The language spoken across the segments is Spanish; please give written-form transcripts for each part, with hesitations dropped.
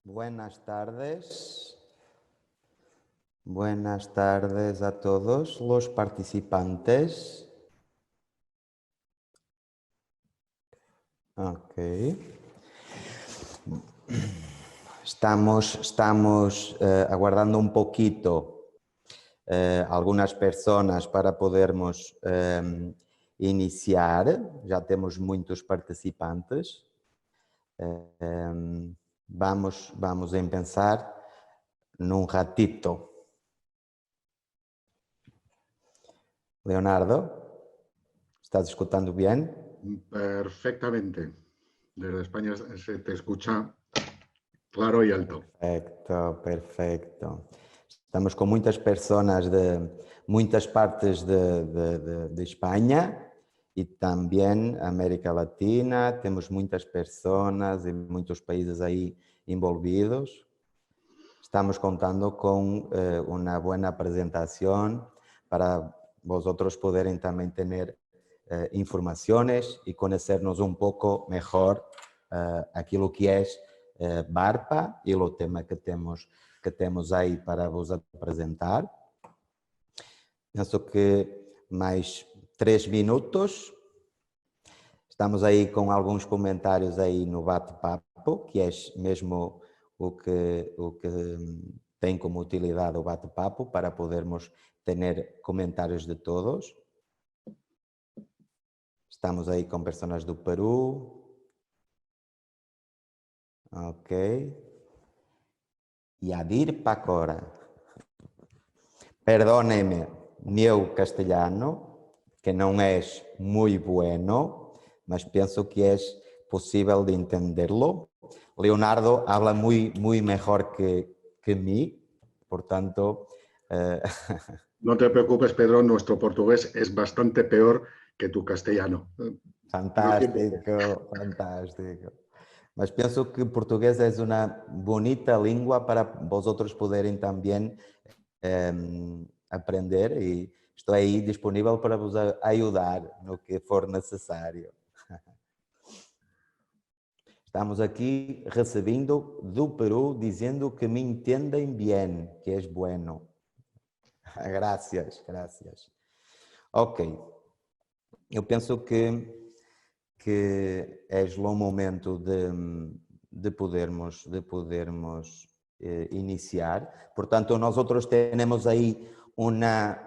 Buenas tardes. Buenas tardes a todos los participantes. Ok. Estamos aguardando un poquito algunas personas para podermos iniciar. Já temos muitos participantes. Vamos a empezar num ratito. Leonardo, ¿estás escuchando bien? Perfectamente. Desde España se te escucha claro y alto. Perfecto, perfecto. Estamos com muitas pessoas de muitas partes de Espanha e também América Latina. Temos muitas pessoas e muitos países aí envolvidos. Estamos contando com uma boa apresentação para vosotros poderem também ter informações e conhecernos um pouco melhor aquilo que é Barpa e o tema que temos aí para vos apresentar. Penso que mais 3 minutos. Estamos aí com alguns comentários aí no bate-papo, que é mesmo o que tem como utilidade o bate-papo, para podermos ter comentários de todos. Estamos aí com pessoas do Peru. Ok. Yadir Pacora. Perdóneme meu castelhano, que não é muito bueno, mas penso que é possível de entenderlo. Leonardo habla muy mejor que mí, portanto... No te preocupes, Pedro, nuestro portugués es bastante peor que tu castellano. Fantástico, fantástico. Mas penso que português é uma bonita língua para vosotros poderem também aprender e estou aí disponível para vos ajudar no que for necessário. Estamos aqui recebendo do Peru dizendo que me entendem bem, que é bueno. Gracias, gracias. Ok. Eu penso que é o momento de podermos iniciar. Portanto, nós temos aí umas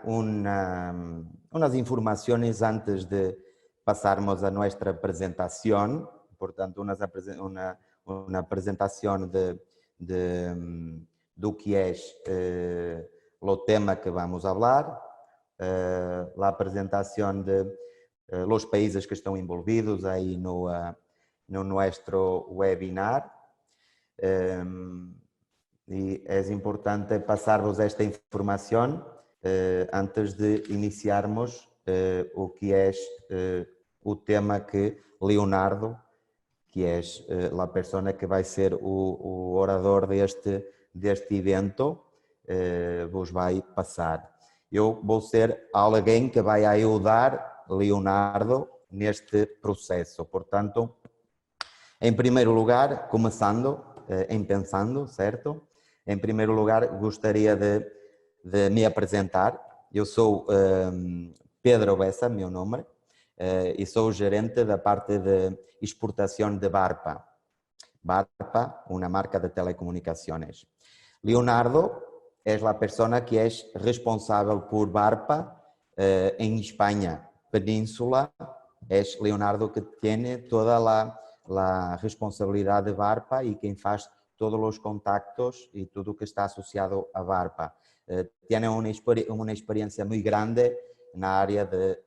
informações antes de passarmos a nossa apresentação. Portanto, uma apresentação do que é o tema que vamos falar, a apresentação de los países que estão envolvidos aí no nosso webinar. E é importante passar-vos esta informação antes de iniciarmos o que é o tema que Leonardo, que é a pessoa que vai ser o orador deste evento, vos vai passar. Eu vou ser alguém que vai ajudar Leonardo neste processo. Portanto, em primeiro lugar, começando, pensando, certo? Em primeiro lugar, gostaria de me apresentar. Eu sou Pedro Bessa, meu nome, e sou gerente da parte de exportação de Barpa. Barpa, uma marca de telecomunicações. Leonardo é a pessoa que é responsável por Barpa em Espanha. Península, é Leonardo que tem toda a responsabilidade de Barpa e quem faz todos os contactos e tudo o que está associado a Barpa. Tem uma experiência muito grande na área de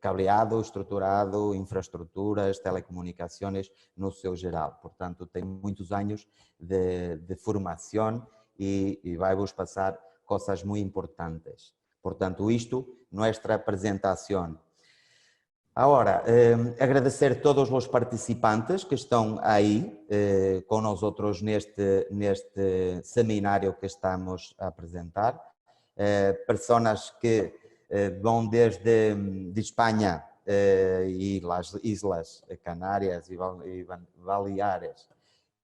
cableado, estruturado, infraestruturas, telecomunicações no seu geral. Portanto, tem muitos anos de formação e vai-vos passar coisas muito importantes. Portanto, isto, nossa apresentação. Agora, agradecer a todos os participantes que estão aí com nós outros neste seminário que estamos a apresentar. Pessoas que vão desde de Espanha e as Islas Canárias e Baleares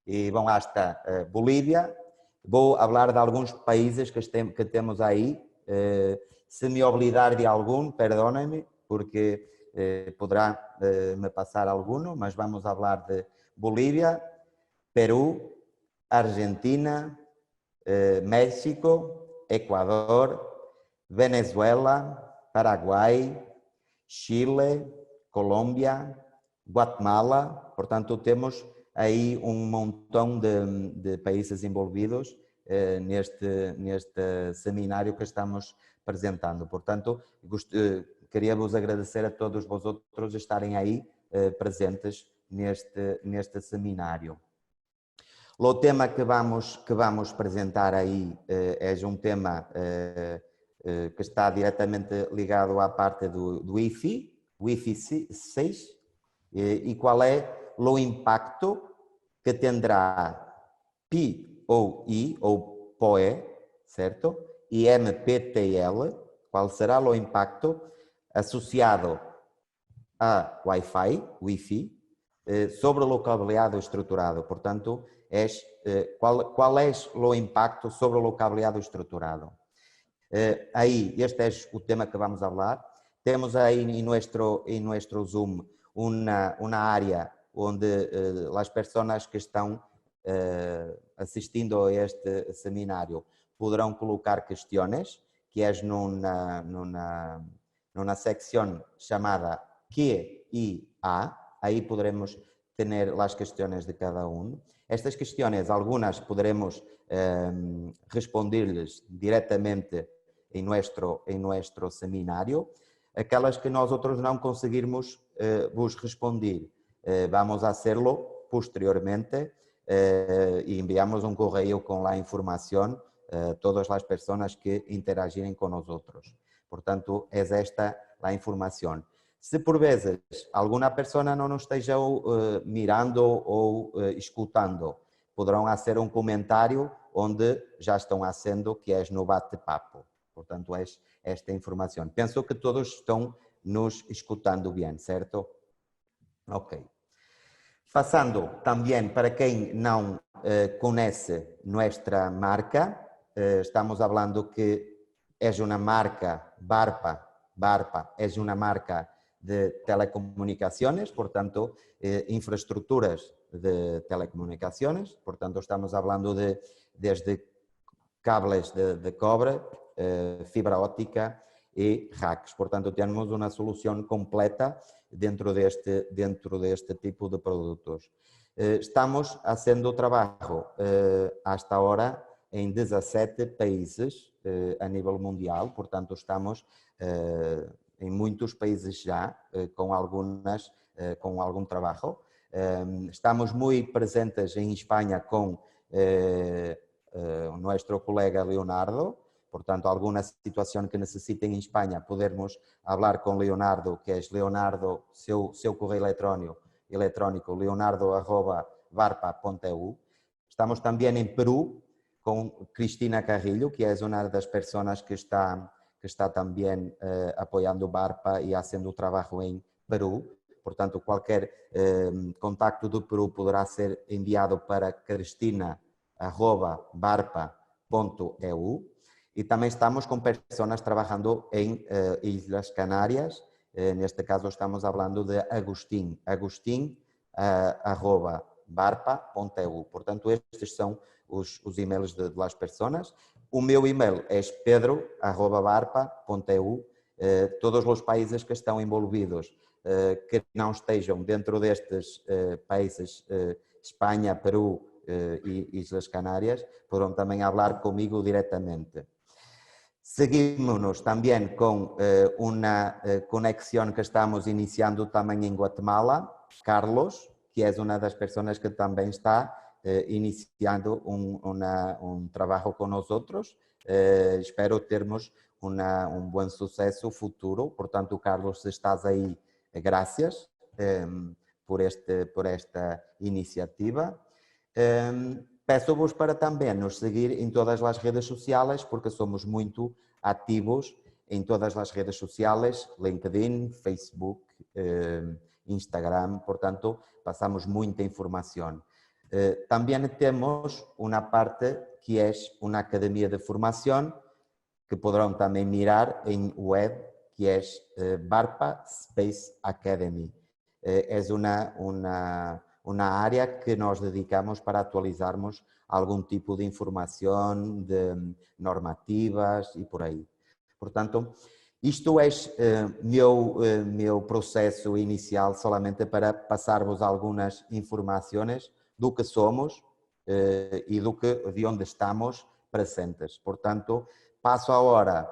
e vão hasta Bolívia. Vou falar de alguns países que temos aí. Se me olvidar de algum, perdonem-me, porque poderá me passar alguno, mas vamos falar de Bolívia, Perú, Argentina, México, Equador, Venezuela, Paraguai, Chile, Colômbia, Guatemala. Portanto, temos aí um montão de países envolvidos neste seminário que estamos apresentando. Portanto, queria vos agradecer a todos vosotros estarem aí presentes neste seminário. O tema que vamos apresentar aí é um tema que está diretamente ligado à parte do Wi-Fi 6, e qual é o impacto que terá PoE ou PoE, certo? E MPTL, qual será o impacto associado a Wi-Fi, sobre o cableado estruturado. Portanto, qual é o impacto sobre o cableado estruturado? Aí, este é o tema que vamos falar. Temos aí em nuestro Zoom uma área onde as pessoas que estão assistindo a este seminário poderão colocar questões, que é numa secção chamada Q&A. Aí poderemos ter as questões de cada um. Estas questões, algunas poderemos responder-lhes diretamente em nuestro seminário. Aquelas que nós outros não conseguirmos vos responder, vamos a hacerlo posteriormente e enviamos um correio com a informação a todas as pessoas que interagirem com nós outros. Portanto, é esta a informação. Se por vezes alguma pessoa não nos esteja mirando ou escutando, poderão fazer um comentário onde já estão fazendo, que é no bate-papo. Portanto, é esta informação. Penso que todos estão nos escutando bem, certo? Ok. Passando também para quem não conhece nossa marca, estamos falando que é uma marca, Barpa é uma marca de telecomunicações, portanto, infraestruturas de telecomunicações, portanto, estamos falando desde cables de cobre, fibra óptica e racks. Portanto, temos uma solução completa dentro deste tipo de produtos. Estamos fazendo trabalho hasta agora em 17 países a nível mundial, portanto, estamos em muitos países já com algum trabalho. Estamos muito presentes em Espanha com nuestro colega Leonardo. Portanto, alguma situação que necessitem em Espanha, podermos falar com Leonardo, que é Leonardo, seu correio eletrónico leonardo@barpa.eu. Estamos também em Peru com Cristina Carrillo, que é uma das pessoas que está também apoiando Barpa e fazendo o trabalho em Peru. Portanto, qualquer contacto do Peru poderá ser enviado para cristina@barpa.eu. E também estamos com pessoas trabalhando em Islas Canárias. Neste caso estamos falando de agustin@barpa.eu. Portanto, estes são os e-mails das pessoas. O meu e-mail é pedro@barpa.eu. Todos os países que estão envolvidos, que não estejam dentro destes países, Espanha, Peru e Islas Canárias, poderão também falar comigo diretamente. Seguimos também com uma conexão que estamos iniciando também em Guatemala, Carlos, que é uma das pessoas que também está iniciando um trabalho com nós outros. Espero termos um bom sucesso futuro. Portanto, Carlos, se estás aí, graças por esta iniciativa. Peço-vos para também nos seguir em todas as redes sociais, porque somos muito ativos em todas as redes sociais, LinkedIn, Facebook, Instagram, portanto, passamos muita informação. También tenemos una parte que es una academia de formación que podrán también mirar en web, que es Barpa Space Academy. Es una área que nos dedicamos para actualizarmos algum tipo de informação, de normativas e por aí. Portanto, isto é meu processo inicial solamente para passar-vos algumas informações do que somos e de onde estamos presentes. Portanto, passo agora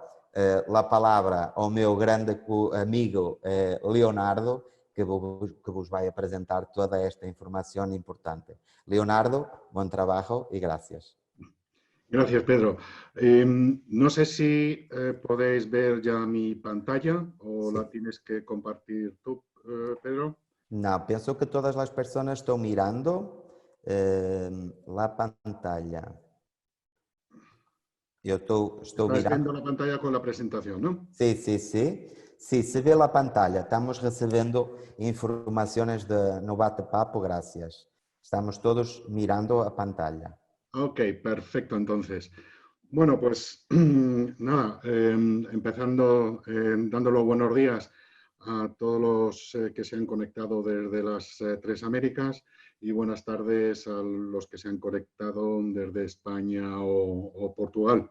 a palavra ao meu grande amigo Leonardo, que vos vai apresentar toda esta información importante. Leonardo, buen trabajo y gracias. Gracias, Pedro. No sé si podéis ver ya mi pantalla o Sí. la tienes que compartir tú, Pedro. No, pienso que todas las personas están mirando la pantalla. Yo estoy Estás mirando. viendo la pantalla con la presentación, ¿no? Sí, sí, sí. Sí, se ve la pantalla. Estamos recibiendo informaciones no bate-papo, gracias. Estamos todos mirando a pantalla. Ok, perfecto, entonces. Bueno, pues nada, empezando dando los buenos días a todos los que se han conectado desde las tres Américas y buenas tardes a los que se han conectado desde España o Portugal.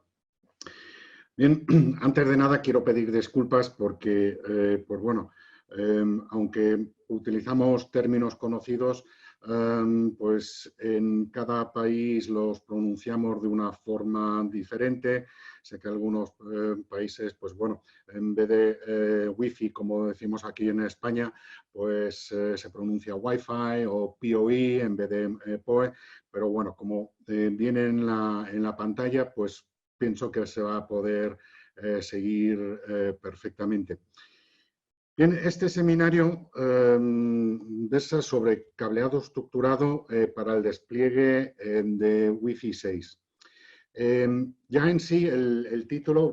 Bien, antes de nada quiero pedir disculpas porque, pues bueno, aunque utilizamos términos conocidos, pues en cada país los pronunciamos de una forma diferente. Sé que algunos países, pues bueno, en vez de Wi-Fi, como decimos aquí en España, pues se pronuncia Wi-Fi o PoE en vez de PoE. Pero bueno, como viene en la pantalla, pues pienso que se va a poder seguir perfectamente. Bien, este seminario versa sobre cableado estructurado para el despliegue de Wi-Fi 6. Ya en sí, el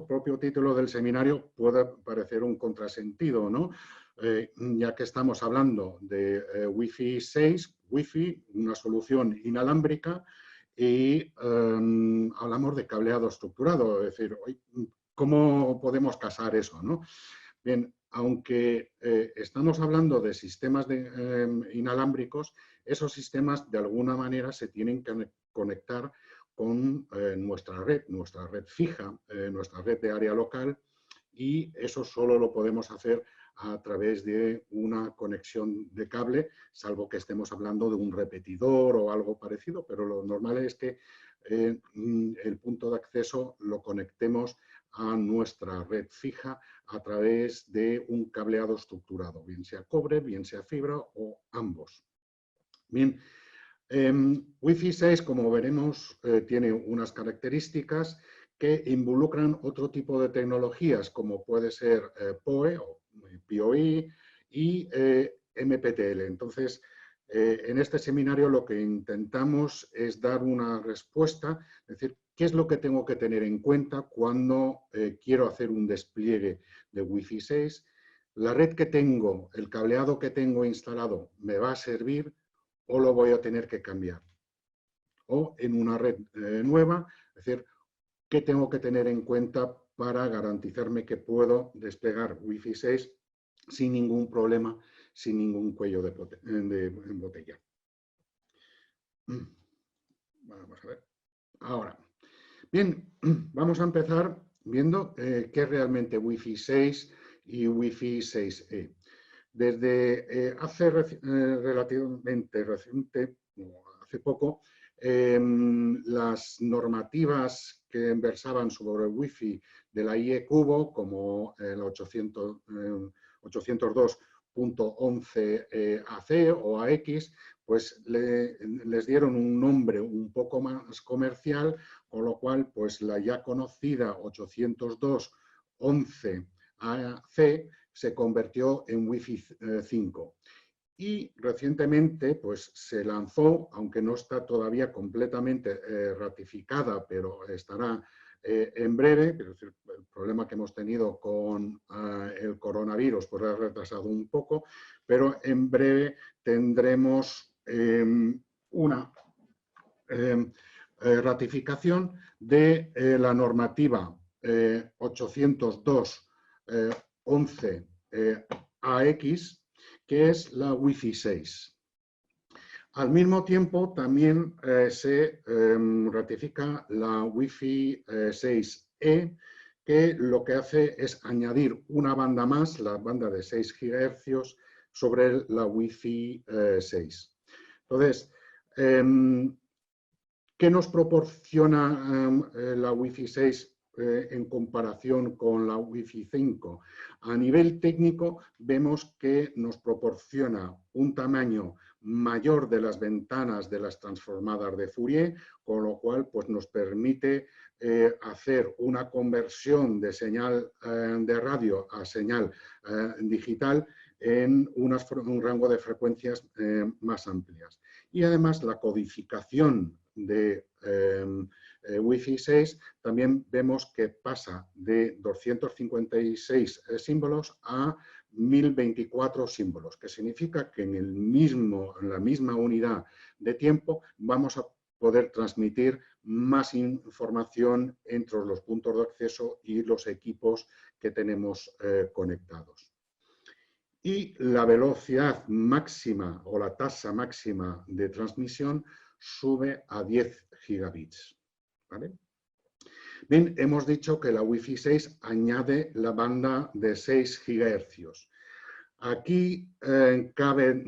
propio título del seminario puede parecer un contrasentido, ¿no? Ya que estamos hablando de Wi-Fi 6, Wi-Fi, una solución inalámbrica, y hablamos de cableado estructurado, es decir, ¿cómo podemos casar eso, no? Bien, aunque estamos hablando de sistemas inalámbricos, esos sistemas de alguna manera se tienen que conectar con nuestra red fija, nuestra red de área local, y eso solo lo podemos hacer a través de una conexión de cable, salvo que estemos hablando de un repetidor o algo parecido, pero lo normal es que el punto de acceso lo conectemos a nuestra red fija a través de un cableado estructurado, bien sea cobre, bien sea fibra o ambos. Bien, Wi-Fi 6, como veremos, tiene unas características que involucran otro tipo de tecnologías, como puede ser PoE o PoE y MPTL. Entonces, en este seminario lo que intentamos es dar una respuesta, es decir, ¿qué es lo que tengo que tener en cuenta cuando quiero hacer un despliegue de Wi-Fi 6? ¿La red que tengo, el cableado que tengo instalado, me va a servir o lo voy a tener que cambiar? O en una red nueva, es decir, ¿qué tengo que tener en cuenta para garantizarme que puedo desplegar Wi-Fi 6 sin ningún problema, sin ningún cuello de botella? Vamos a ver. Ahora, bien, vamos a empezar viendo qué es realmente Wi-Fi 6 y Wi-Fi 6E. Desde hace relativamente reciente, hace poco, las normativas que versaban sobre el Wi-Fi de la IE Cubo, como el 802.11 AC o AX, pues les dieron un nombre un poco más comercial, con lo cual pues la ya conocida 802.11 AC se convirtió en Wi-Fi 5. Y recientemente pues, se lanzó, aunque no está todavía completamente ratificada, pero estará en breve, pero el problema que hemos tenido con el coronavirus pues ha retrasado un poco, pero en breve tendremos una ratificación de la normativa 802.11 AX, que es la Wi-Fi 6. Al mismo tiempo, también se ratifica la Wi-Fi 6E, que lo que hace es añadir una banda más, la banda de 6 GHz, sobre la Wi-Fi 6. Entonces, ¿qué nos proporciona la Wi-Fi 6 en comparación con la Wi-Fi 5? A nivel técnico, vemos que nos proporciona un tamaño mayor de las ventanas de las transformadas de Fourier, con lo cual pues, nos permite hacer una conversión de señal de radio a señal digital en un rango de frecuencias más amplias. Y además la codificación de Wi-Fi 6 también vemos que pasa de 256 símbolos a 1024 símbolos, que significa que en la misma unidad de tiempo vamos a poder transmitir más información entre los puntos de acceso y los equipos que tenemos conectados. Y la velocidad máxima o la tasa máxima de transmisión sube a 10 gigabits. ¿Vale? Bien, hemos dicho que la Wi-Fi 6 añade la banda de 6 GHz. Aquí cabe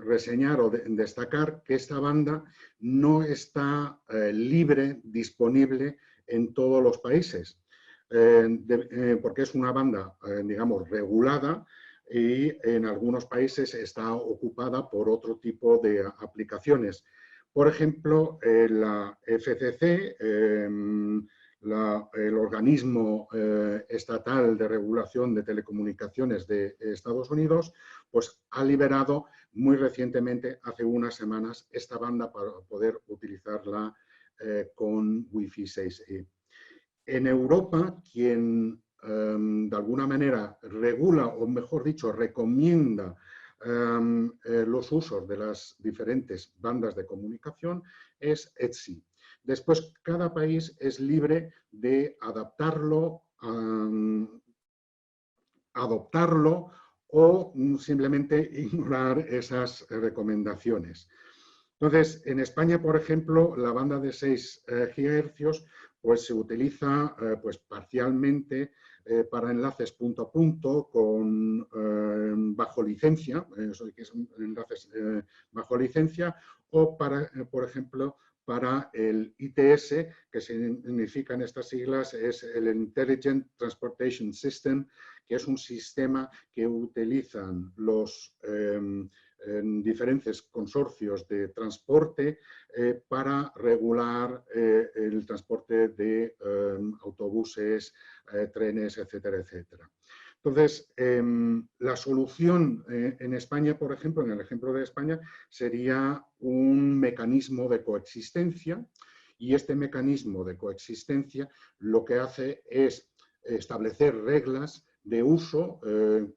reseñar o destacar que esta banda no está libre, disponible en todos los países, porque es una banda, digamos, regulada, y en algunos países está ocupada por otro tipo de aplicaciones. Por ejemplo, la FCC, el organismo estatal de regulación de telecomunicaciones de Estados Unidos, pues ha liberado muy recientemente, hace unas semanas, esta banda para poder utilizarla con Wi-Fi 6E. En Europa, quien de alguna manera regula, o mejor dicho, recomienda los usos de las diferentes bandas de comunicación es ETSI. Después, cada país es libre de adaptarlo, adoptarlo o simplemente ignorar esas recomendaciones. Entonces, en España, por ejemplo, la banda de 6 GHz pues, se utiliza pues, parcialmente para enlaces punto a punto bajo licencia, que son enlaces bajo licencia, o para, por ejemplo, para el ITS, que significa en estas siglas, es el Intelligent Transportation System, que es un sistema que utilizan los diferentes consorcios de transporte para regular el transporte de autobuses, trenes, etcétera, etcétera. Entonces, la solución en España, por ejemplo, en el ejemplo de España, sería un mecanismo de coexistencia, y este mecanismo de coexistencia lo que hace es establecer reglas de uso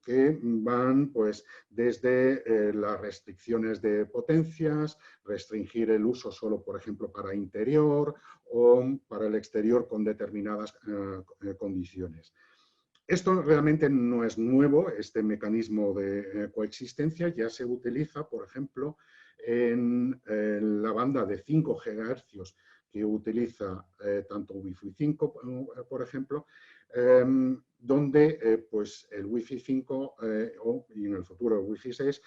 que van pues, desde las restricciones de potencias, restringir el uso solo, por ejemplo, para interior o para el exterior con determinadas condiciones. Esto realmente no es nuevo, este mecanismo de coexistencia ya se utiliza, por ejemplo, en la banda de 5 GHz que utiliza tanto Wi-Fi 5, por ejemplo, donde pues el Wi-Fi 5 y en el futuro el Wi-Fi 6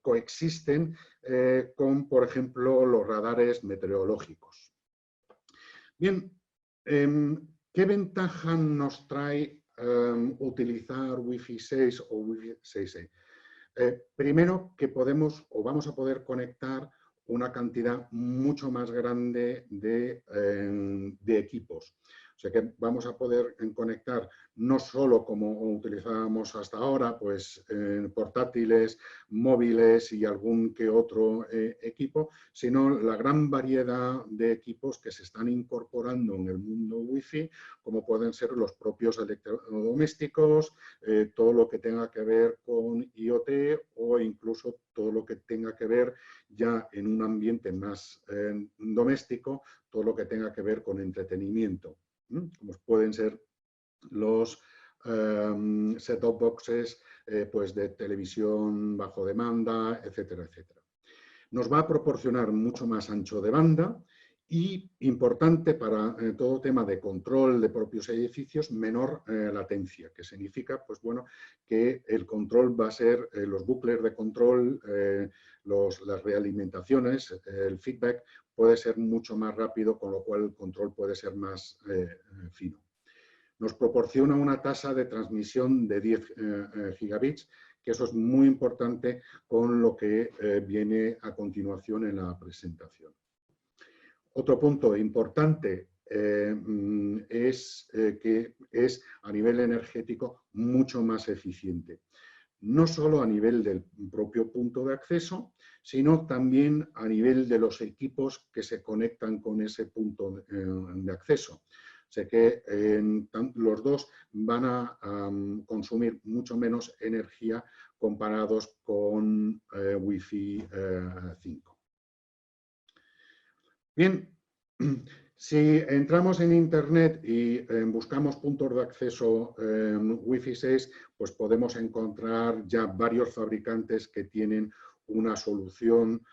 coexisten con, por ejemplo, los radares meteorológicos. Bien, ¿qué ventaja nos trae utilizar Wi-Fi 6 o Wi-Fi 6E? Primero, que podemos o vamos a poder conectar una cantidad mucho más grande de equipos. O sea que vamos a poder conectar no solo como utilizábamos hasta ahora, pues portátiles, móviles y algún que otro equipo, sino la gran variedad de equipos que se están incorporando en el mundo Wi-Fi, como pueden ser los propios electrodomésticos, todo lo que tenga que ver con IoT o incluso todo lo que tenga que ver ya en un ambiente más doméstico, todo lo que tenga que ver con entretenimiento, como pueden ser los set-top boxes pues de televisión bajo demanda, etcétera, etcétera. Nos va a proporcionar mucho más ancho de banda y, importante para todo tema de control de propios edificios, menor latencia, que significa pues, bueno, que el control va a ser, los bucles de control, las realimentaciones, el feedback puede ser mucho más rápido, con lo cual el control puede ser más fino. Nos proporciona una tasa de transmisión de 10 gigabits, que eso es muy importante con lo que viene a continuación en la presentación. Otro punto importante es que es a nivel energético mucho más eficiente. No solo a nivel del propio punto de acceso, sino también a nivel de los equipos que se conectan con ese punto de acceso. O sea que los dos van a consumir mucho menos energía comparados con Wi-Fi 5. Bien, si entramos en Internet y buscamos puntos de acceso Wi-Fi 6, pues podemos encontrar ya varios fabricantes que tienen una solución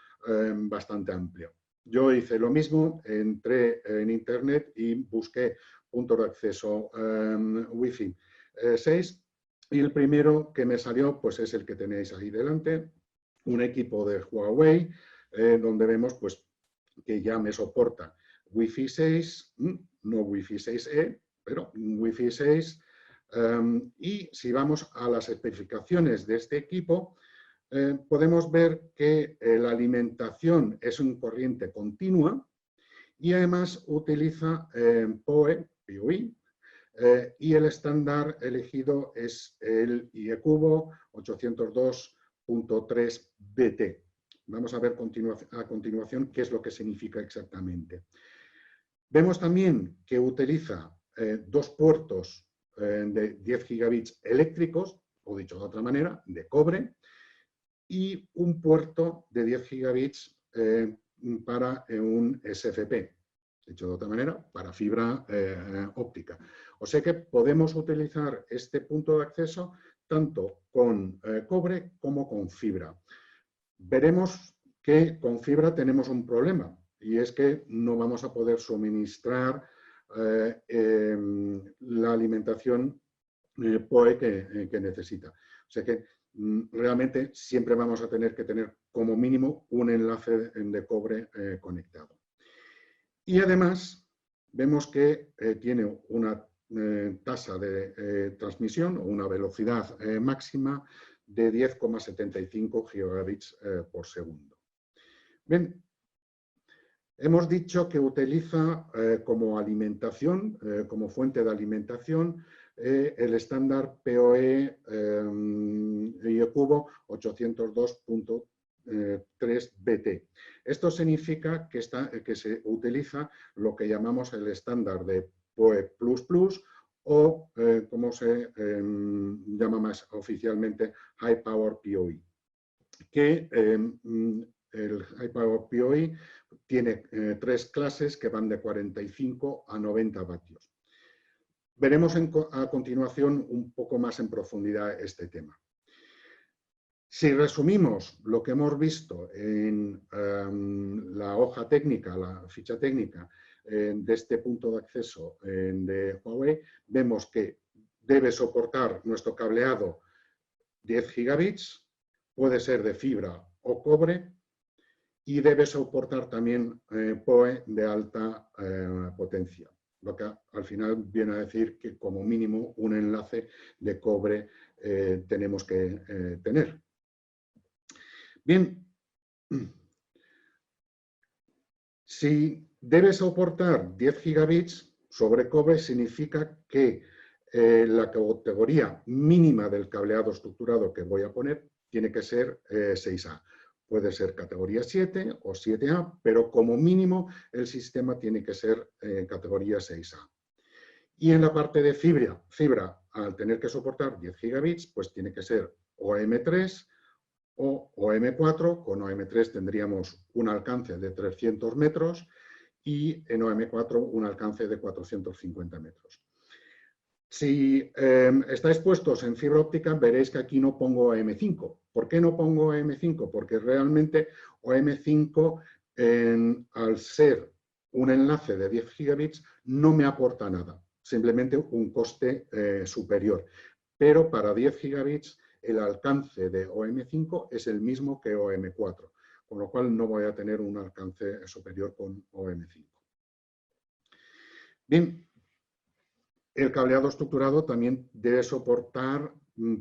bastante amplia. Yo hice lo mismo, entré en Internet y busqué puntos de acceso Wi-Fi 6 y el primero que me salió pues es el que tenéis ahí delante, un equipo de Huawei, donde vemos pues que ya me soporta Wi-Fi 6, no Wi-Fi 6E, pero Wi-Fi 6. Y si vamos a las especificaciones de este equipo, podemos ver que la alimentación es una corriente continua y además utiliza PoE, y el estándar elegido es el IEcubo 802.3 BT. Vamos a ver a continuación qué es lo que significa exactamente. Vemos también que utiliza dos puertos de 10 gigabits eléctricos, o dicho de otra manera, de cobre, y un puerto de 10 gigabits para un SFP, dicho de otra manera, para fibra óptica. O sea que podemos utilizar este punto de acceso tanto con cobre como con fibra. Veremos que con fibra tenemos un problema y es que no vamos a poder suministrar la alimentación PoE que necesita. O sea que realmente siempre vamos a tener que tener como mínimo un enlace de cobre conectado. Y además vemos que tiene una tasa de transmisión o una velocidad máxima de 10,75 gigabits por segundo. Bien, hemos dicho que utiliza como alimentación, como fuente de alimentación, el estándar PoE IEcubo 802.3 BT. Esto significa que se utiliza lo que llamamos el estándar de PoE++, o como se llama más oficialmente High Power PoE, que el High Power PoE tiene tres clases que van de 45 a 90 vatios. Veremos a continuación un poco más en profundidad este tema. Si resumimos lo que hemos visto en la hoja técnica, la ficha técnica de este punto de acceso de Huawei, vemos que debe soportar nuestro cableado 10 gigabits, puede ser de fibra o cobre y debe soportar también PoE de alta potencia, lo que al final viene a decir que como mínimo un enlace de cobre tenemos que tener. Bien, si debe soportar 10 gigabits, sobre cobre significa que la categoría mínima del cableado estructurado que voy a poner tiene que ser 6A. Puede ser categoría 7 o 7A, pero como mínimo el sistema tiene que ser categoría 6A. Y en la parte de fibra, al tener que soportar 10 gigabits, pues tiene que ser OM3 o OM4. Con OM3 tendríamos un alcance de 300 metros y en OM4 un alcance de 450 metros. Si estáis puestos en fibra óptica, veréis que aquí no pongo OM5. ¿Por qué no pongo OM5? Porque realmente OM5, al ser un enlace de 10 gigabits, no me aporta nada, simplemente un coste superior. Pero para 10 gigabits el alcance de OM5 es el mismo que OM4, con lo cual no voy a tener un alcance superior con OM5. Bien. El cableado estructurado también debe soportar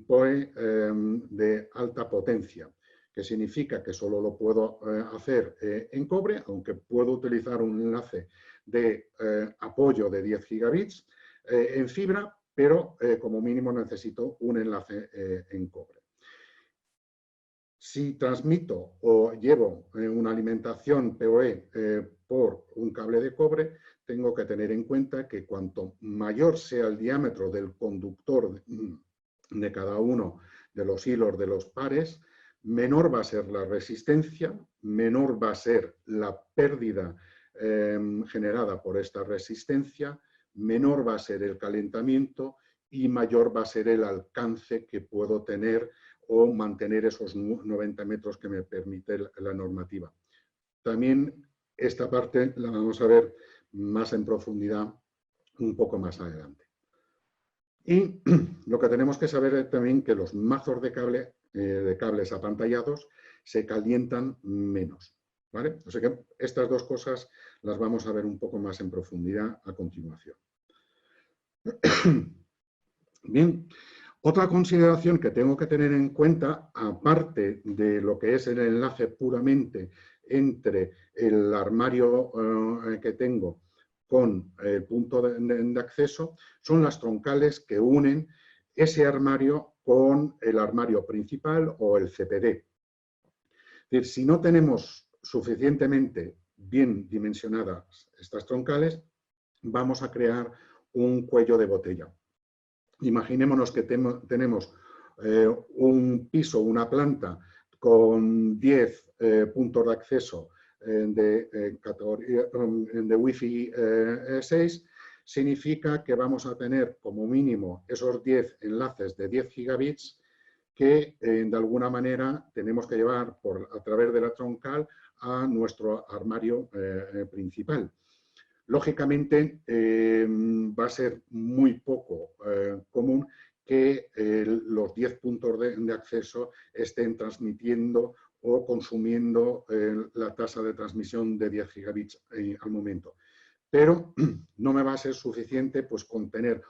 PoE de alta potencia, que significa que solo lo puedo hacer en cobre, aunque puedo utilizar un enlace de apoyo de 10 gigabits en fibra, pero como mínimo necesito un enlace en cobre. Si transmito o llevo una alimentación PoE por un cable de cobre, tengo que tener en cuenta que cuanto mayor sea el diámetro del conductor de cada uno de los hilos de los pares, menor va a ser la resistencia, menor va a ser la pérdida generada por esta resistencia, menor va a ser el calentamiento y mayor va a ser el alcance que puedo tener o mantener esos 90 metros que me permite la normativa. También esta parte la vamos a ver más en profundidad un poco más adelante. Y lo que tenemos que saber es también que los mazos de cables apantallados se calientan menos, ¿vale? O sea que estas dos cosas las vamos a ver un poco más en profundidad a continuación. Bien, otra consideración que tengo que tener en cuenta, aparte de lo que es el enlace puramente entre el armario que tengo con el punto de acceso, son las troncales que unen ese armario con el armario principal o el CPD. Es decir, si no tenemos suficientemente bien dimensionadas estas troncales, vamos a crear un cuello de botella. Imaginémonos que tenemos un piso, una planta con 10 puntos de acceso de Wi-Fi 6, significa que vamos a tener como mínimo esos 10 enlaces de 10 gigabits que de alguna manera tenemos que llevar a través de la troncal a nuestro armario principal. Lógicamente, va a ser muy poco común que los 10 puntos de acceso estén transmitiendo o consumiendo la tasa de transmisión de 10 gigabits al momento. Pero no me va a ser suficiente pues, con tener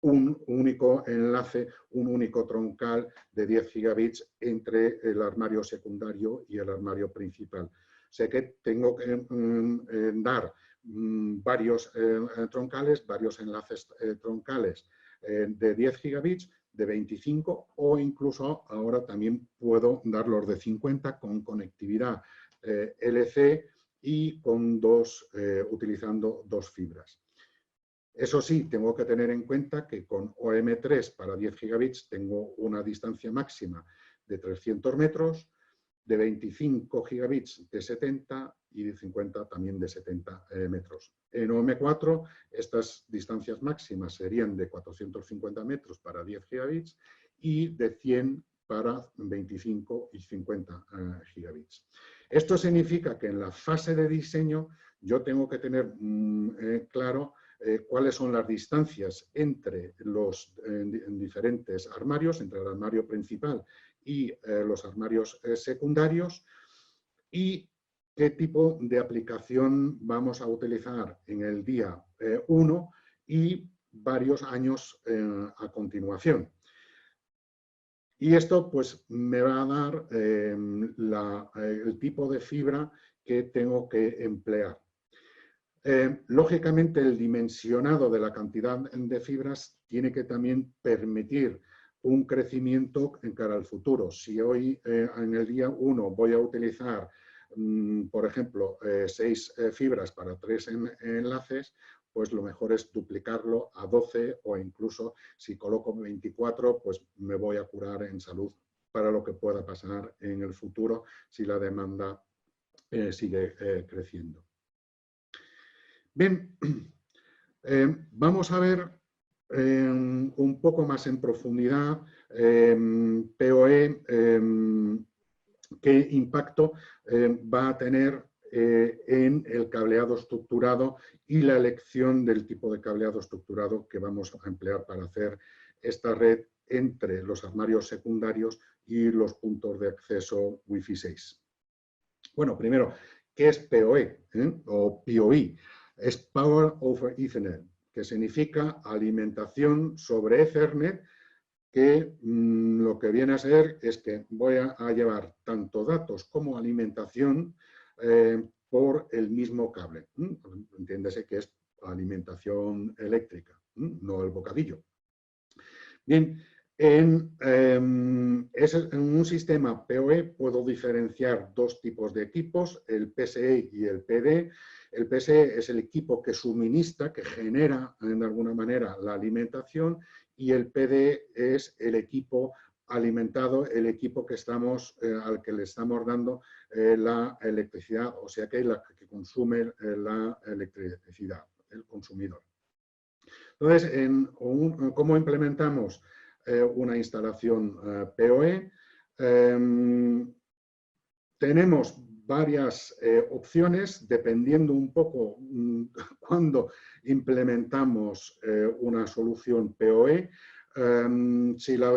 un único enlace, un único troncal de 10 gigabits entre el armario secundario y el armario principal. Sé que tengo que dar varios troncales, varios enlaces troncales de 10 gigabits, de 25 o incluso ahora también puedo dar los de 50 con conectividad LC y con utilizando dos fibras. Eso sí, tengo que tener en cuenta que con OM3 para 10 gigabits tengo una distancia máxima de 300 metros, de 25 gigabits de 70 y de 50 también de 70 metros. En OM4 estas distancias máximas serían de 450 metros para 10 gigabits y de 100 para 25 y 50 gigabits. Esto significa que en la fase de diseño yo tengo que tener claro cuáles son las distancias entre los diferentes armarios, entre el armario principal y los armarios secundarios y qué tipo de aplicación vamos a utilizar en el día 1 y varios años a continuación. Y esto pues me va a dar el tipo de fibra que tengo que emplear. Lógicamente, el dimensionado de la cantidad de fibras tiene que también permitir un crecimiento en cara al futuro. Si hoy, en el día 1, voy a utilizar, por ejemplo, 6 fibras para 3 enlaces, pues lo mejor es duplicarlo a 12 o incluso si coloco 24, pues me voy a curar en salud para lo que pueda pasar en el futuro si la demanda sigue creciendo. Bien, vamos a ver un poco más en profundidad PoE, qué impacto va a tener en el cableado estructurado y la elección del tipo de cableado estructurado que vamos a emplear para hacer esta red entre los armarios secundarios y los puntos de acceso Wi-Fi 6. Bueno, primero, ¿qué es PoE o PoE? Es Power over Ethernet, que significa alimentación sobre Ethernet, que lo que viene a ser es que voy a llevar tanto datos como alimentación por el mismo cable. Entiéndase que es alimentación eléctrica, no el bocadillo. Bien, en un sistema PoE puedo diferenciar 2 tipos de equipos, el PSE y el PD. El PSE es el equipo que suministra, que genera de alguna manera la alimentación, y el PD es el equipo alimentado, el equipo que al que le estamos dando la electricidad, o sea que la que consume la electricidad, el consumidor. Entonces, ¿cómo implementamos una instalación PoE? Tenemos varias opciones, dependiendo un poco cuando implementamos una solución PoE. Si la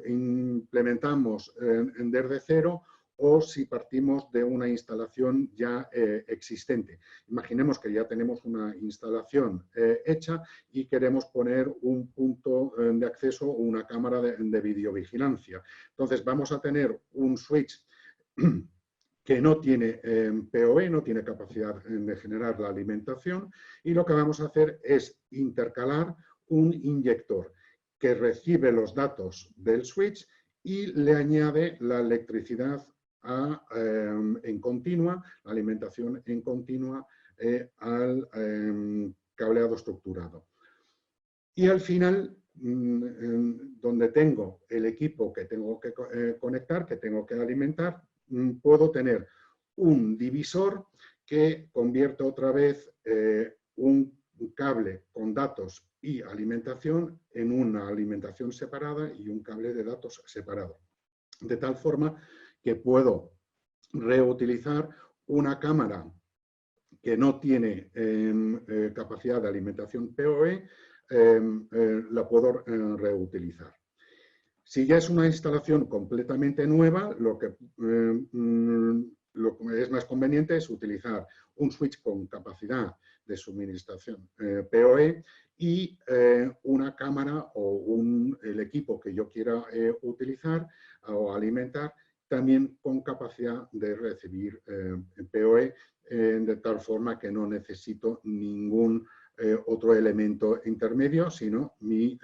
implementamos desde cero o si partimos de una instalación ya existente. Imaginemos que ya tenemos una instalación hecha y queremos poner un punto de acceso o una cámara de videovigilancia. Entonces vamos a tener un switch que no tiene PoE, no tiene capacidad de generar la alimentación, y lo que vamos a hacer es intercalar un inyector que recibe los datos del switch y le añade la electricidad en continua, la alimentación en continua al cableado estructurado. Y al final, donde tengo el equipo que tengo que conectar, que tengo que alimentar, puedo tener un divisor que convierte otra vez un cable con datos y alimentación en una alimentación separada y un cable de datos separado. De tal forma que puedo reutilizar una cámara que no tiene capacidad de alimentación PoE, la puedo reutilizar. Si ya es una instalación completamente nueva, lo que es más conveniente es utilizar un switch con capacidad de suministración PoE y una cámara o el equipo que yo quiera utilizar o alimentar también con capacidad de recibir PoE, de tal forma que no necesito ningún otro elemento intermedio, sino mi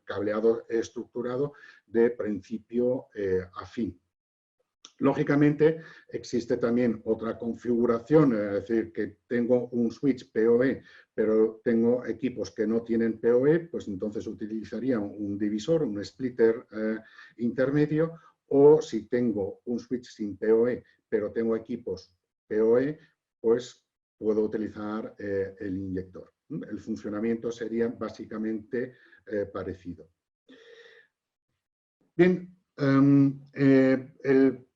cableado estructurado de principio a fin. Lógicamente, existe también otra configuración, es decir, que tengo un switch PoE, pero tengo equipos que no tienen PoE, pues entonces utilizaría un divisor, un splitter intermedio, o si tengo un switch sin PoE, pero tengo equipos PoE, pues puedo utilizar el inyector. El funcionamiento sería básicamente parecido. Bien, el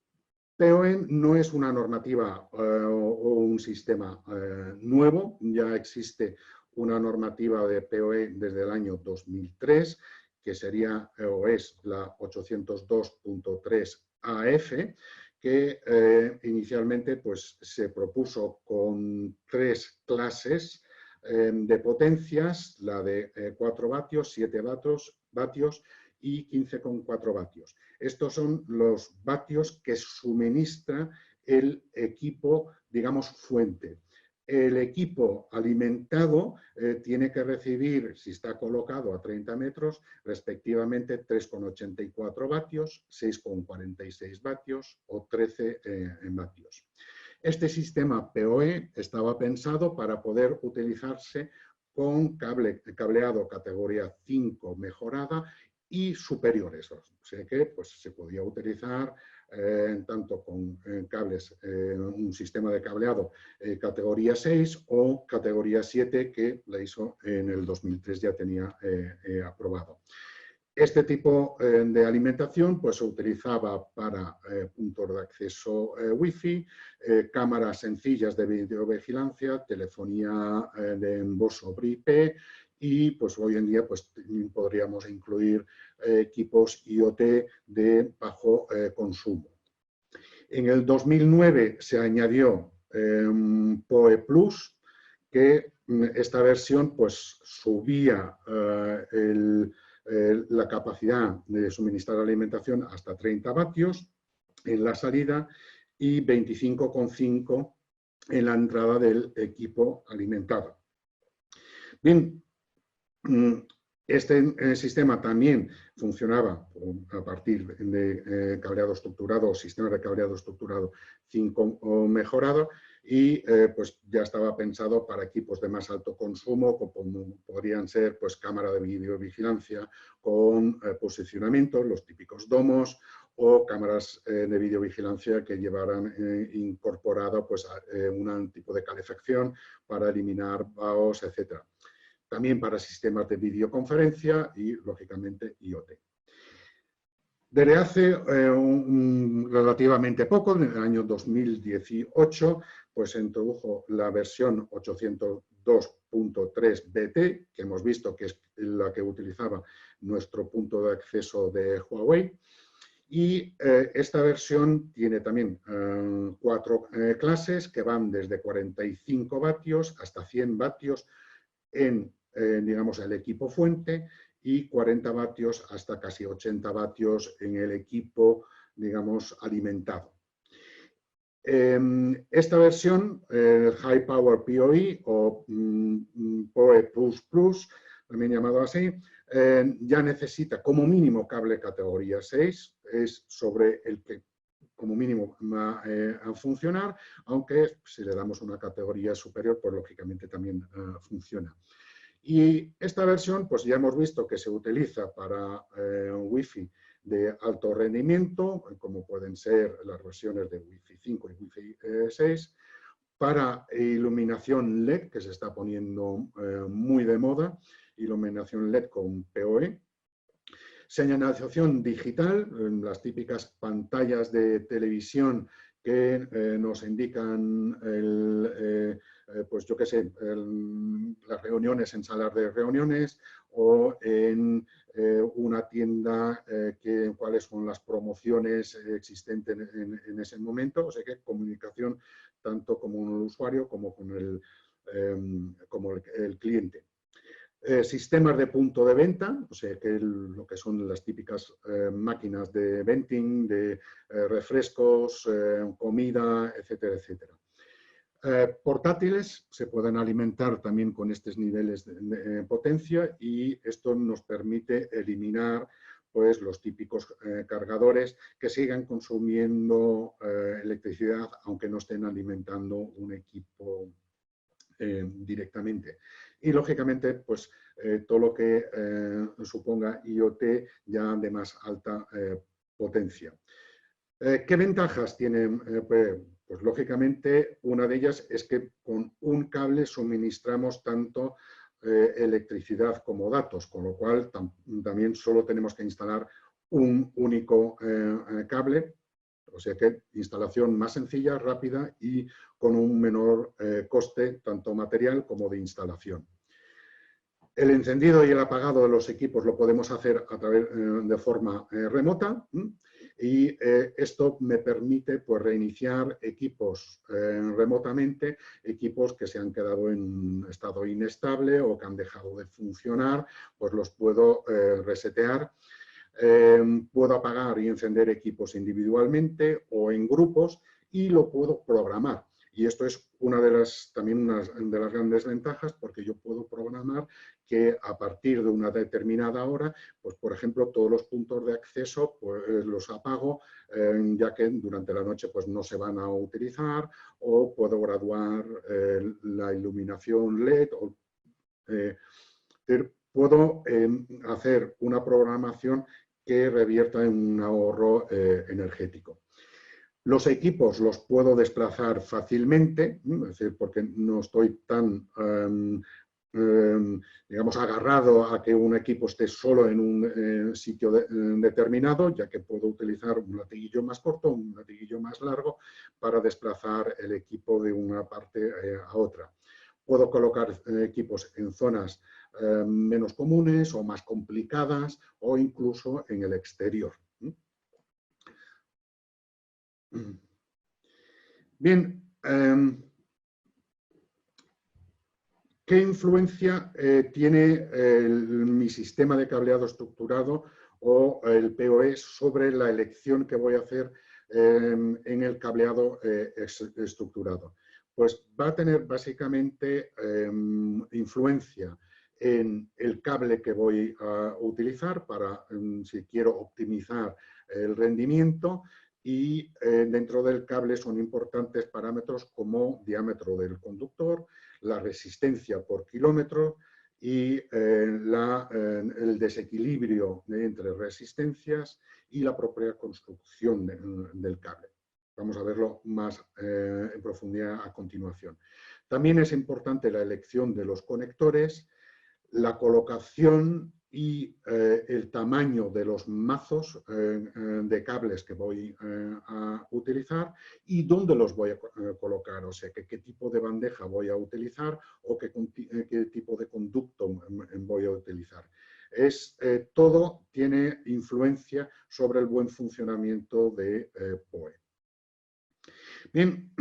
PoE no es una normativa o un sistema nuevo, ya existe una normativa de PoE desde el año 2003, que sería o es la 802.3 AF, que inicialmente pues, se propuso con 3 clases de potencias, la de 4 vatios, 7 vatios y 15,4 vatios. Estos son los vatios que suministra el equipo, digamos, fuente. El equipo alimentado tiene que recibir, si está colocado a 30 metros, respectivamente 3,84 vatios, 6,46 vatios o 13 vatios. Este sistema PoE estaba pensado para poder utilizarse con cableado categoría 5 mejorada y superiores. O sea que pues, se podía utilizar tanto con cables, un sistema de cableado categoría 6 o categoría 7 que la ISO en el 2003 ya tenía aprobado. Este tipo de alimentación pues, se utilizaba para puntos de acceso Wi-Fi, cámaras sencillas de videovigilancia, telefonía de voz sobre IP y pues, hoy en día pues, podríamos incluir equipos IoT de bajo consumo. En el 2009 se añadió PoE Plus, que esta versión pues, subía la capacidad de suministrar alimentación hasta 30 vatios en la salida y 25,5 en la entrada del equipo alimentado. Bien, este sistema también funcionaba a partir de cableado estructurado, sistema de cableado estructurado 5 mejorado y pues ya estaba pensado para equipos de más alto consumo, como podrían ser pues, cámara de videovigilancia con posicionamiento, los típicos domos o cámaras de videovigilancia que llevaran incorporado pues, un tipo de calefacción para eliminar vaos, etc. También para sistemas de videoconferencia y, lógicamente, IoT. Desde hace relativamente poco, en el año 2018, pues se introdujo la versión 802.3 BT, que hemos visto que es la que utilizaba nuestro punto de acceso de Huawei. Y esta versión tiene también 4 clases que van desde 45 vatios hasta 100 vatios en digamos, el equipo fuente y 40 vatios hasta casi 80 vatios en el equipo, digamos, alimentado. Esta versión, High Power PoE o PoE++, también llamado así, ya necesita como mínimo cable categoría 6, es sobre el que como mínimo va a funcionar, aunque si le damos una categoría superior, pues lógicamente también funciona. Y esta versión, pues ya hemos visto que se utiliza para Wi-Fi de alto rendimiento, como pueden ser las versiones de Wi-Fi 5 y Wi-Fi 6, para iluminación LED, que se está poniendo muy de moda, iluminación LED con PoE, señalización digital, las típicas pantallas de televisión que nos indican pues yo qué sé, las reuniones en salas de reuniones o en una tienda, cuáles son las promociones existentes en ese momento. O sea que comunicación tanto con el usuario como con el cliente. Sistemas de punto de venta, o sea, que lo que son las típicas máquinas de vending, de refrescos, comida, etcétera, etcétera. Portátiles se pueden alimentar también con estos niveles de potencia y esto nos permite eliminar pues, los típicos cargadores que sigan consumiendo electricidad aunque no estén alimentando un equipo directamente. Y, lógicamente, pues todo lo que suponga IoT ya de más alta potencia. ¿Qué ventajas tienen? Pues, lógicamente, una de ellas es que con un cable suministramos tanto electricidad como datos, con lo cual también solo tenemos que instalar un único cable. O sea que instalación más sencilla, rápida y con un menor coste, tanto material como de instalación. El encendido y el apagado de los equipos lo podemos hacer a través, de forma remota y esto me permite pues, reiniciar equipos remotamente, equipos que se han quedado en un estado inestable o que han dejado de funcionar, pues los puedo resetear. Puedo apagar y encender equipos individualmente o en grupos y lo puedo programar. Y esto es también una de las grandes ventajas, porque yo puedo programar que a partir de una determinada hora, pues por ejemplo, todos los puntos de acceso pues, los apago, ya que durante la noche pues, no se van a utilizar, o puedo graduar la iluminación LED, puedo hacer una programación que revierta en un ahorro energético. Los equipos los puedo desplazar fácilmente, es decir, porque no estoy tan, digamos, agarrado a que un equipo esté solo en un sitio determinado, ya que puedo utilizar un latiguillo más corto, un latiguillo más largo, para desplazar el equipo de una parte a otra. Puedo colocar equipos en zonas menos comunes o más complicadas, o incluso en el exterior. Bien, ¿qué influencia tiene mi sistema de cableado estructurado o el PoE sobre la elección que voy a hacer en el cableado estructurado? Pues va a tener básicamente influencia en el cable que voy a utilizar para, si quiero optimizar el rendimiento, y dentro del cable son importantes parámetros como diámetro del conductor, la resistencia por kilómetro y el desequilibrio entre resistencias y la propia construcción del cable. Vamos a verlo más en profundidad a continuación. También es importante la elección de los conectores, la colocación y el tamaño de los mazos de cables que voy a utilizar y dónde los voy a colocar, o sea, qué tipo de bandeja voy a utilizar o qué tipo de conducto voy a utilizar. Todo tiene influencia sobre el buen funcionamiento de PoE. Bien,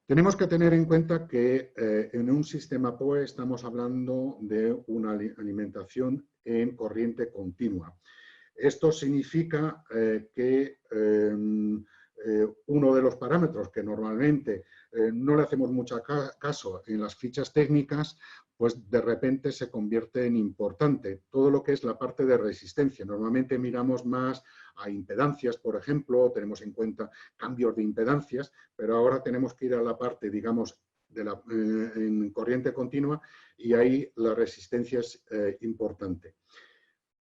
tenemos que tener en cuenta que en un sistema PoE estamos hablando de una alimentación en corriente continua. Esto significa que uno de los parámetros que normalmente no le hacemos mucho caso en las fichas técnicas, pues de repente se convierte en importante. Todo lo que es la parte de resistencia. Normalmente miramos más a impedancias, por ejemplo, tenemos en cuenta cambios de impedancias, pero ahora tenemos que ir a la parte, digamos, en corriente continua, y ahí la resistencia es importante.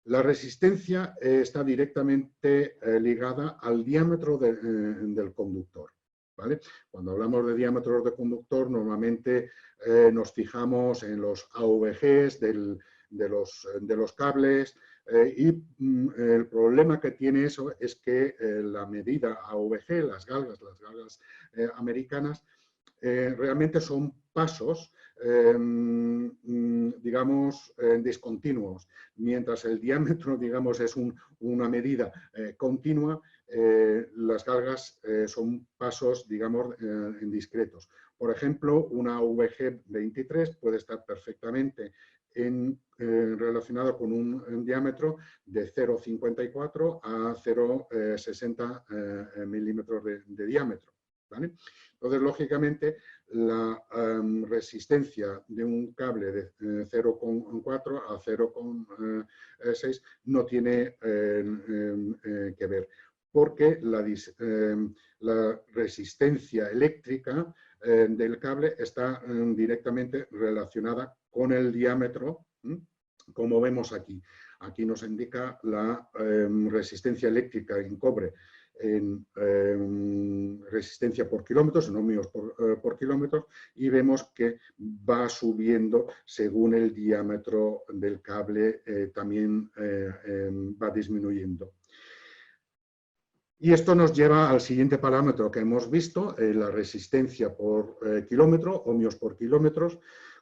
La resistencia está directamente ligada al diámetro del conductor. ¿Vale? Cuando hablamos de diámetros de conductor, normalmente nos fijamos en los AVGs de los cables, y el problema que tiene eso es que la medida AVG, las galgas americanas, realmente son pasos, digamos, discontinuos. Mientras el diámetro, digamos, es una medida continua, las galgas son pasos, digamos, discretos. Por ejemplo, una VG23 puede estar perfectamente relacionado con un diámetro de 0,54 a 0,60 milímetros de diámetro. ¿Vale? Entonces, lógicamente, la resistencia de un cable de 0,4 a 0,6 no tiene que ver, porque la resistencia eléctrica del cable está directamente relacionada con el diámetro, como vemos aquí. Aquí nos indica la resistencia eléctrica en cobre en resistencia por kilómetros, en ohmios por kilómetros, y vemos que va subiendo según el diámetro del cable, también va disminuyendo. Y esto nos lleva al siguiente parámetro que hemos visto, la resistencia por kilómetro, ohmios por kilómetros.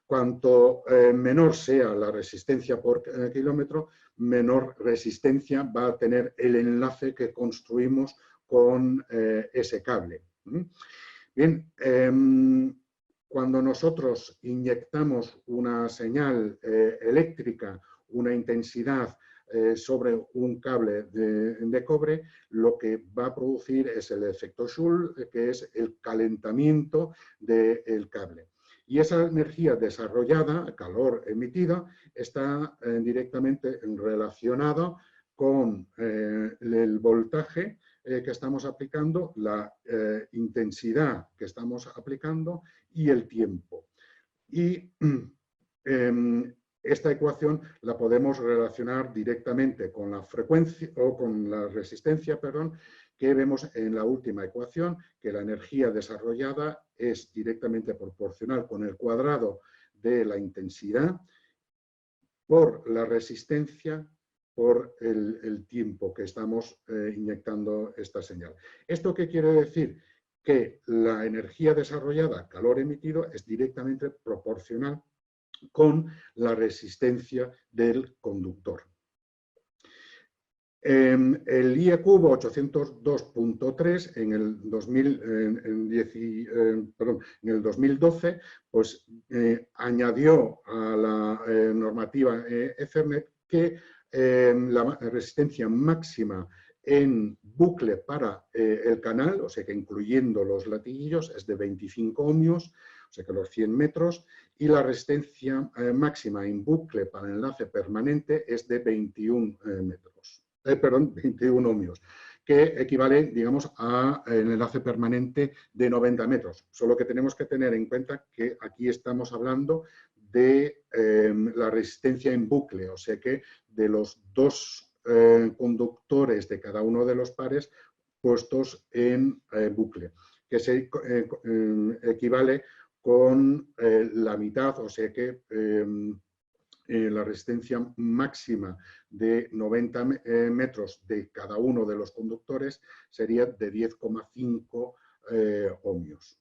Cuanto menor sea la resistencia por kilómetro, menor resistencia va a tener el enlace que construimos con ese cable. Bien, cuando nosotros inyectamos una señal eléctrica, una intensidad sobre un cable de cobre, lo que va a producir es el efecto Joule, que es el calentamiento del cable. Y esa energía desarrollada, calor emitida, está directamente relacionada con el voltaje que estamos aplicando, la intensidad que estamos aplicando y el tiempo. Y esta ecuación la podemos relacionar directamente con la frecuencia o con la resistencia, perdón, que vemos en la última ecuación, que la energía desarrollada es directamente proporcional con el cuadrado de la intensidad por la resistencia por el tiempo que estamos inyectando esta señal. ¿Esto qué quiere decir? Que la energía desarrollada, calor emitido, es directamente proporcional con la resistencia del conductor. El IE cubo 802.3 en el 2012 pues, añadió a la normativa Ethernet que la resistencia máxima en bucle para el canal, o sea que incluyendo los latiguillos, es de 25 ohmios, o sea que los 100 metros, y la resistencia máxima en bucle para enlace permanente es de 21 metros. 21 ohmios, que equivale, digamos, a el enlace permanente de 90 metros. Solo que tenemos que tener en cuenta que aquí estamos hablando de la resistencia en bucle, o sea que de los dos conductores de cada uno de los pares puestos en bucle, que se equivale con la mitad, o sea que la resistencia máxima de 90 metros de cada uno de los conductores sería de 10,5 ohmios.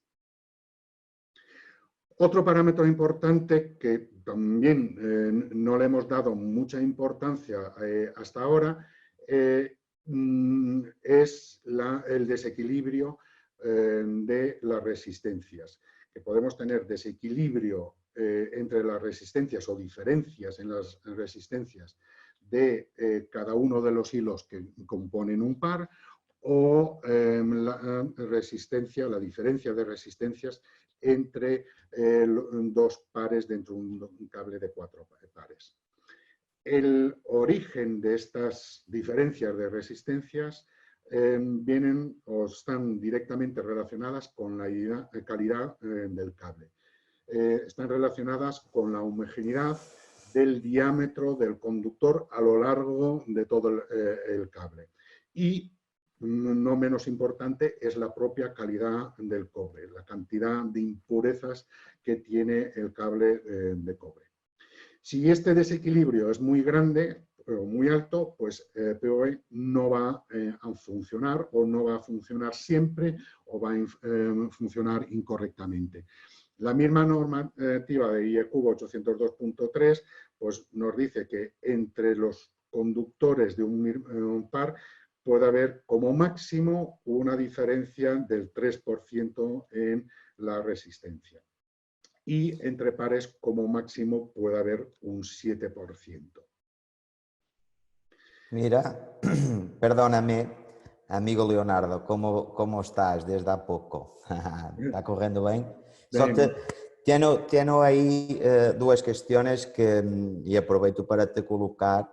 Otro parámetro importante que también no le hemos dado mucha importancia hasta ahora es el desequilibrio de las resistencias, que podemos tener desequilibrio entre las resistencias o diferencias en las resistencias de cada uno de los hilos que componen un par o la diferencia de resistencias entre dos pares dentro de un cable de 4 pares. El origen de estas diferencias de resistencias vienen o están directamente relacionadas con la calidad del cable. Están relacionadas con la homogeneidad del diámetro del conductor a lo largo de todo el cable. Y no menos importante es la propia calidad del cobre, la cantidad de impurezas que tiene el cable de cobre. Si este desequilibrio es muy grande o muy alto, pues PoE no va a funcionar o no va a funcionar siempre o va a funcionar incorrectamente. La misma normativa de IE cubo 802.3 pues nos dice que entre los conductores de un par puede haber como máximo una diferencia del 3% en la resistencia. Y entre pares como máximo puede haber un 7%. Mira, perdóname, amigo Leonardo, como estás desde há pouco? Está correndo bem? Só tenho aí duas questões que, e aproveito para te colocar,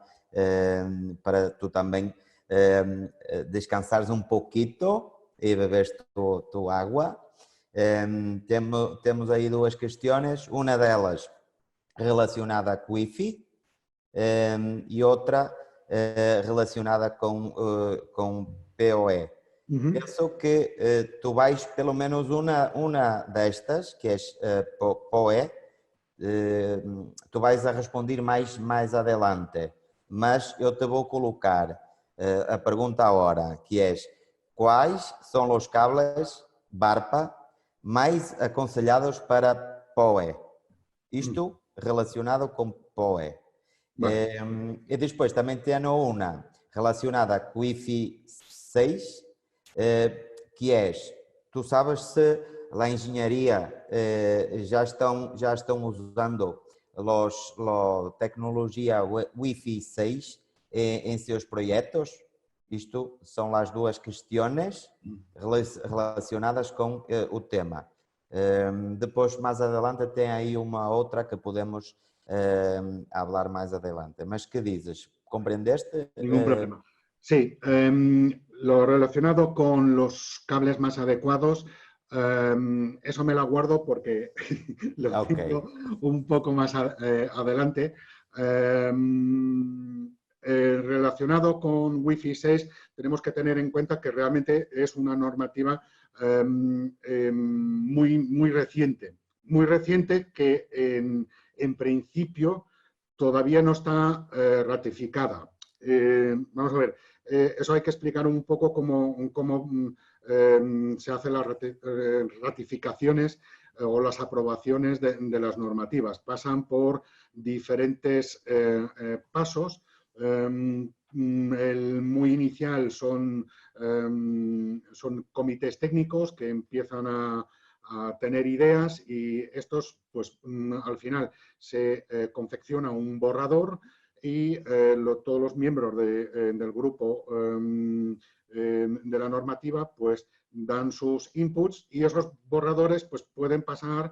para tu também descansares um pouquito e beberes tu água. Temos aí duas questões, uma delas relacionada com Wi-Fi e outra relacionada com PoE. Penso que tu vais, pelo menos uma destas, que é PoE, tu vais a responder mais adelante, mas eu te vou colocar a pergunta agora, que é: quais são os cables BARPA mais aconselhados para PoE? Isto relacionado com PoE. Vale. E depois também tenho uma relacionada com Wi-Fi 6, que é: tu sabes se a engenharia já estão usando a tecnologia Wi-Fi 6 em seus projetos? Isto são as duas questões relacionadas com o tema. Depois, mais adelante, tem aí uma outra que podemos hablar más adelante. Mas, ¿qué dices? ¿Comprendeste? Ningún problema. Sí, lo relacionado con los cables más adecuados, eso me lo guardo porque lo tengo un poco más adelante. Relacionado con Wi-Fi 6, tenemos que tener en cuenta que realmente es una normativa muy reciente que en principio todavía no está ratificada. Vamos a ver, eso hay que explicar un poco cómo se hacen las ratificaciones o las aprobaciones de las normativas. Pasan por diferentes pasos. El muy inicial son comités técnicos que empiezan a tener ideas y estos, pues al final se confecciona un borrador y todos los miembros del grupo de la normativa pues dan sus inputs y esos borradores pues pueden pasar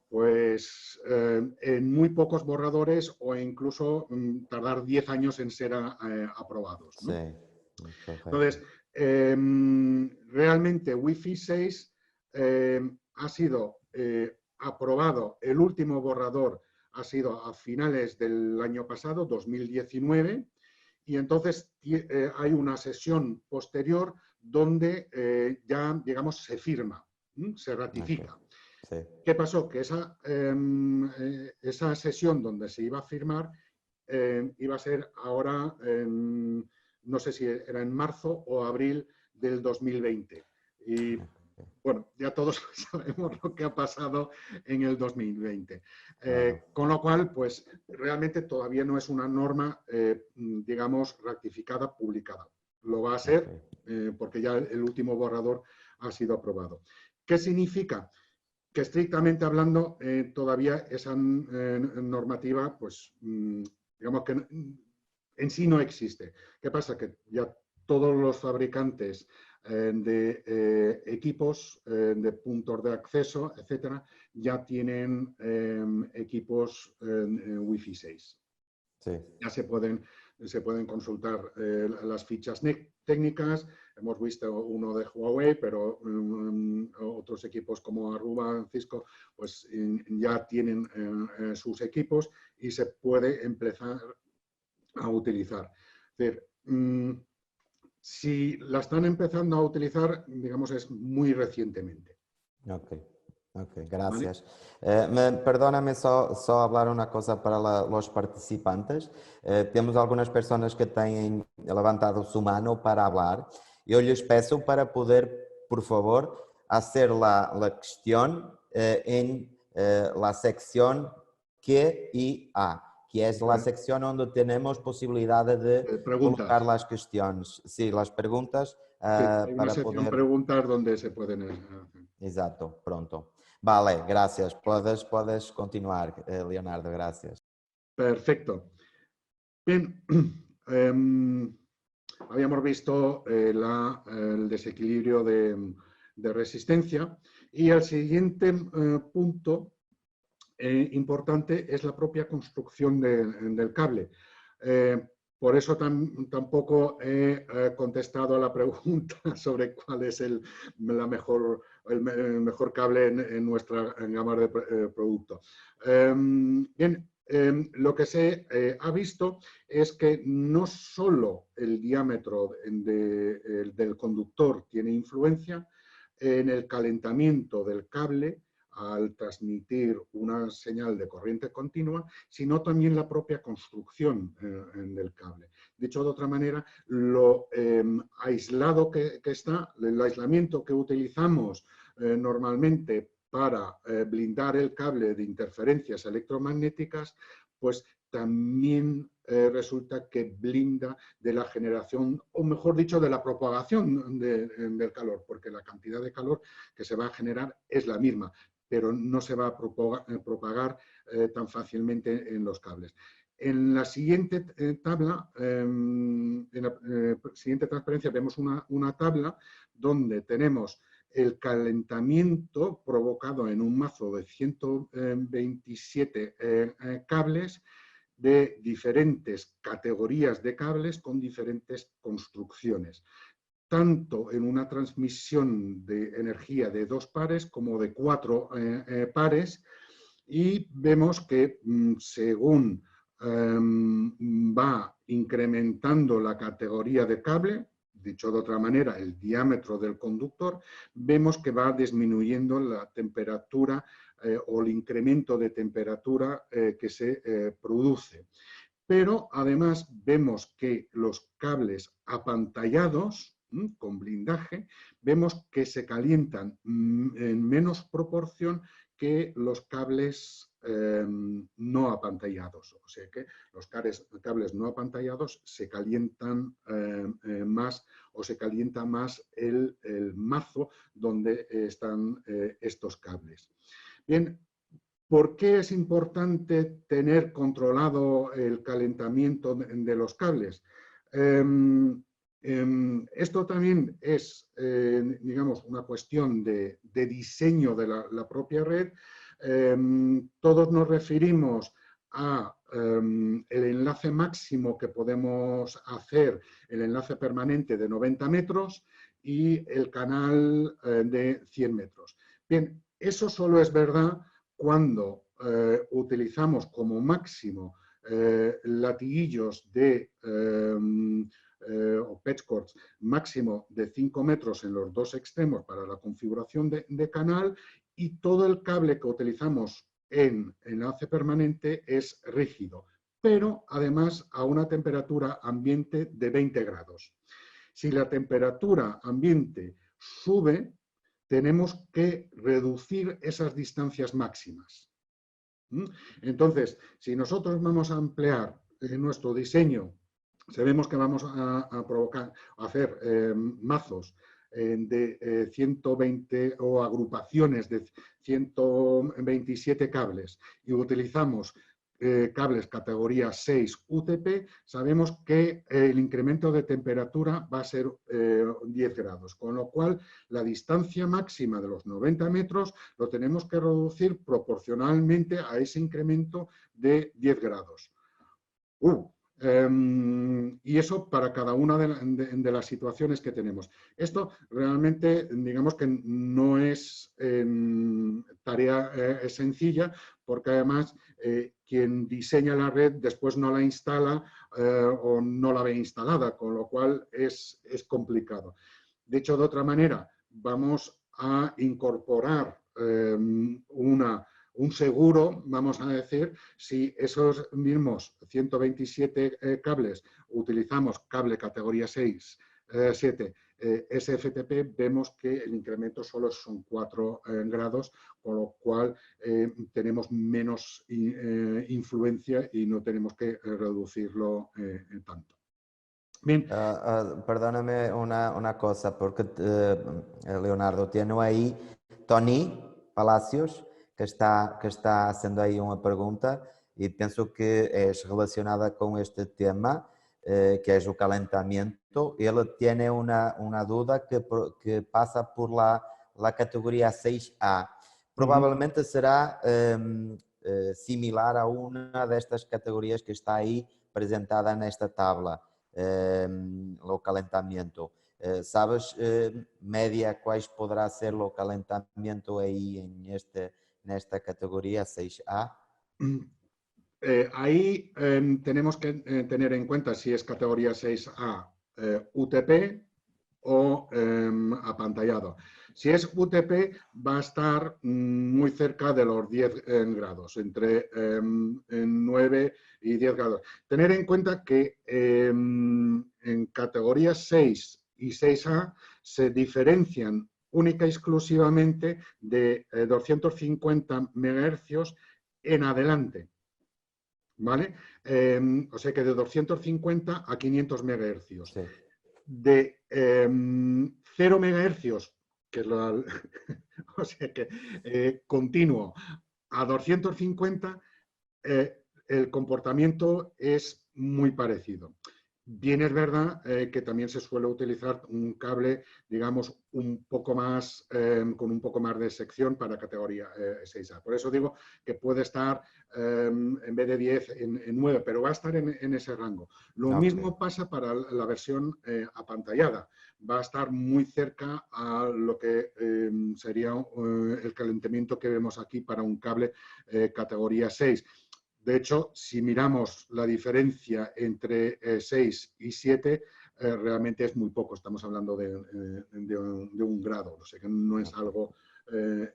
pues en muy pocos borradores o incluso tardar 10 años en ser aprobados, ¿no? Sí, entonces, realmente Wi-Fi 6 ha sido aprobado, el último borrador ha sido a finales del año pasado, 2019, y entonces hay una sesión posterior donde ya, digamos, se firma, se ratifica. Okay. Sí. ¿Qué pasó? Que esa sesión donde se iba a firmar iba a ser ahora, no sé si era en marzo o abril del 2020. Y bueno, ya todos sabemos lo que ha pasado en el 2020. Con lo cual, pues realmente todavía no es una norma, digamos, ratificada, publicada. Lo va a ser porque ya el último borrador ha sido aprobado. ¿Qué significa? Que estrictamente hablando, todavía esa normativa, pues, digamos que en sí no existe. ¿Qué pasa? Que ya todos los fabricantes de equipos, de puntos de acceso, etcétera, ya tienen equipos Wi-Fi 6. Sí. Ya se pueden consultar las fichas técnicas. Hemos visto uno de Huawei, pero otros equipos como Aruba, Cisco, pues ya tienen sus equipos y se puede empezar a utilizar. Es decir, si la están empezando a utilizar, digamos, es muy recientemente. Ok, gracias. ¿Vale? Perdóname só hablar una cosa para los participantes. Temos algunas personas que têm levantado su mano para hablar. Eu lhes peço para poder, por favor, hacer la cuestión en la sección Q y A, que es la sección donde tenemos posibilidad de colocar las cuestiones. Sí, las preguntas. Hay una sección poder... preguntas donde se pueden hacer. Exacto, pronto. Vale, gracias. Puedes continuar, Leonardo, gracias. Perfecto. Bien, habíamos visto el desequilibrio de resistencia y el siguiente punto importante es la propia construcción del cable. Por eso tampoco he contestado a la pregunta sobre cuál es el mejor cable en nuestra gama de producto. Bien, lo que se ha visto es que no solo el diámetro del conductor tiene influencia en el calentamiento del cable al transmitir una señal de corriente continua, sino también la propia construcción del cable. Dicho de otra manera, lo aislado que está, el aislamiento que utilizamos normalmente para blindar el cable de interferencias electromagnéticas, pues también resulta que blinda de la generación, o mejor dicho, de la propagación del calor, porque la cantidad de calor que se va a generar es la misma, pero no se va a propagar tan fácilmente en los cables. En la siguiente tabla, en la siguiente transparencia, vemos una tabla donde tenemos el calentamiento provocado en un mazo de 127 cables de diferentes categorías de cables con diferentes construcciones, tanto en una transmisión de energía de 2 pares como de 4 pares, y vemos que según va incrementando la categoría de cable, dicho de otra manera, el diámetro del conductor, vemos que va disminuyendo la temperatura o el incremento de temperatura que se produce. Pero además vemos que los cables apantallados con blindaje, vemos que se calientan en menos proporción que los cables no apantallados. O sea que los cables no apantallados se calientan más, o se calienta más el mazo donde están estos cables. Bien, ¿por qué es importante tener controlado el calentamiento de los cables? Esto también es, digamos, una cuestión de diseño de la propia red. Todos nos referimos a el enlace máximo que podemos hacer, el enlace permanente de 90 metros y el canal de 100 metros. Bien, eso solo es verdad cuando utilizamos como máximo latiguillos de o patchcords máximo de 5 metros en los dos extremos para la configuración de canal, y todo el cable que utilizamos en enlace permanente es rígido, pero además a una temperatura ambiente de 20 grados. Si la temperatura ambiente sube, tenemos que reducir esas distancias máximas. Entonces, si nosotros vamos a emplear en nuestro diseño, sabemos que vamos a hacer mazos de 120 o agrupaciones de 127 cables, y utilizamos cables categoría 6 UTP, sabemos que el incremento de temperatura va a ser 10 grados, con lo cual la distancia máxima de los 90 metros lo tenemos que reducir proporcionalmente a ese incremento de 10 grados. Y eso para cada una de las situaciones que tenemos. Esto realmente, digamos que no es tarea sencilla, porque además quien diseña la red después no la instala o no la ve instalada, con lo cual es complicado. Dicho de otra manera, vamos a incorporar un seguro, vamos a decir, si esos mismos 127 cables utilizamos cable categoría 6, 7, SFTP, vemos que el incremento solo son 4 grados, con lo cual tenemos menos influencia y no tenemos que reducirlo tanto. Bien. Perdóname una cosa, porque Leonardo, tiene ahí Tony Palacios, que está haciendo ahí una pregunta, y pienso que es relacionada con este tema, que es el calentamiento. Él tiene una duda que pasa por la categoría 6A. Probablemente será similar a una de estas categorías que está ahí presentada nesta tabla. O calentamiento. ¿Sabes, média, cuáles poderá ser o calentamiento aí nesta categoría 6A? Ahí tenemos que tener en cuenta si es categoría 6A UTP o apantallado. Si es UTP, va a estar muy cerca de los 10 grados, entre 9 y 10 grados. Tener en cuenta que en categorías 6 y 6A se diferencian única y exclusivamente de 250 MHz en adelante. ¿Vale? O sea que de 250 a 500 MHz. Sí. De 0 MHz, que es o sea que continuo, a 250, el comportamiento es muy parecido. Bien es verdad que también se suele utilizar un cable, digamos, un poco más, con un poco más de sección para categoría 6A. Por eso digo que puede estar en vez de 10 en 9, pero va a estar en ese rango. Lo mismo pasa para la versión apantallada. Va a estar muy cerca a lo que sería el calentamiento que vemos aquí para un cable categoría 6. De hecho, si miramos la diferencia entre 6 y 7, realmente es muy poco. Estamos hablando de un grado. O sea que no es algo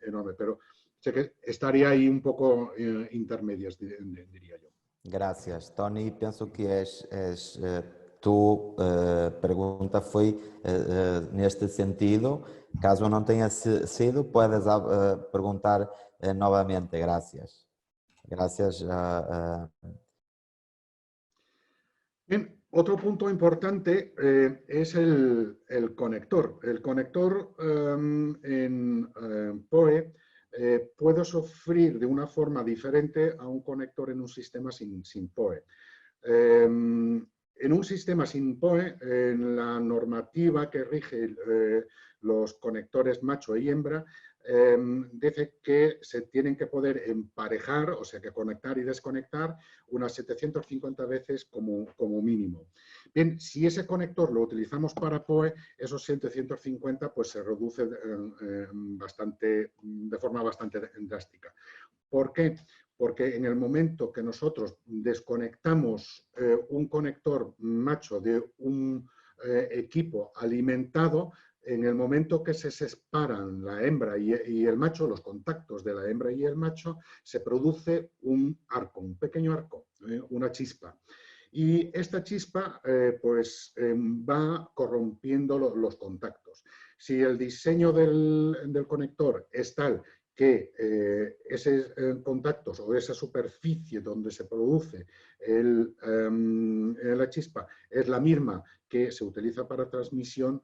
enorme, pero sé que estaría ahí un poco intermedias, diría yo. Gracias, Tony. Penso que tu pergunta foi neste sentido. Caso não tenha sido, puedes perguntar novamente. Gracias. Gracias. Bien, otro punto importante es el conector. El conector en PoE puede sufrir de una forma diferente a un conector en un sistema sin PoE. En un sistema sin PoE, en la normativa que rige los conectores macho y hembra, dice que se tienen que poder emparejar, o sea que conectar y desconectar unas 750 veces como mínimo. Bien, si ese conector lo utilizamos para PoE, esos 750 pues se reduce de forma bastante drástica. ¿Por qué? Porque en el momento que nosotros desconectamos un conector macho de un equipo alimentado, en el momento que se separan la hembra y el macho, los contactos de la hembra y el macho, se produce un arco, un pequeño arco, una chispa. Y esta chispa va corrompiendo los contactos. Si el diseño del conector es tal que esos contactos o esa superficie donde se produce la chispa es la misma que se utiliza para transmisión,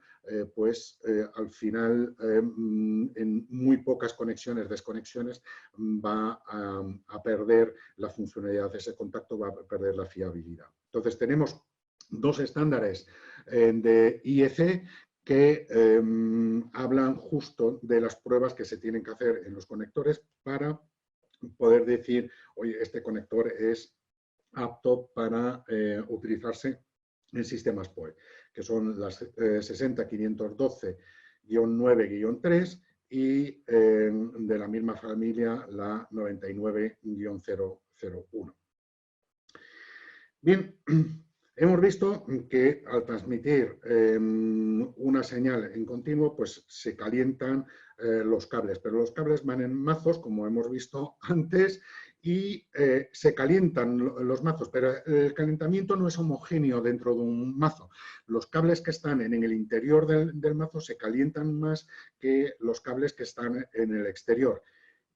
al final en muy pocas conexiones, desconexiones, va a perder la funcionalidad de ese contacto, va a perder la fiabilidad. Entonces tenemos dos estándares de IEC que hablan justo de las pruebas que se tienen que hacer en los conectores para poder decir, oye, este conector es apto para utilizarse en sistemas PoE, que son las 60.512-9-3 y de la misma familia la 99-001. Bien, hemos visto que al transmitir una señal en continuo, pues se calientan los cables, pero los cables van en mazos, como hemos visto antes, y se calientan los mazos, pero el calentamiento no es homogéneo dentro de un mazo. Los cables que están en el interior del mazo se calientan más que los cables que están en el exterior.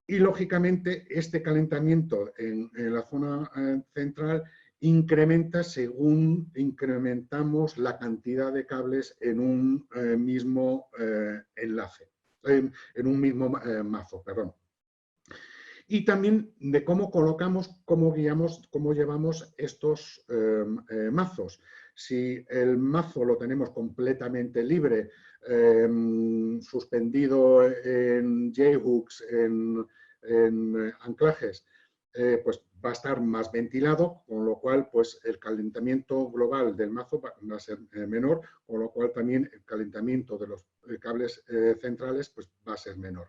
Y, lógicamente, este calentamiento en la zona central incrementa según incrementamos la cantidad de cables en un mismo enlace, en un mismo mazo, perdón. Y también de cómo colocamos, cómo guiamos, cómo llevamos estos mazos. Si el mazo lo tenemos completamente libre, suspendido en J-hooks, en anclajes, pues va a estar más ventilado, con lo cual pues el calentamiento global del mazo va a ser menor, con lo cual también el calentamiento de los cables centrales pues va a ser menor.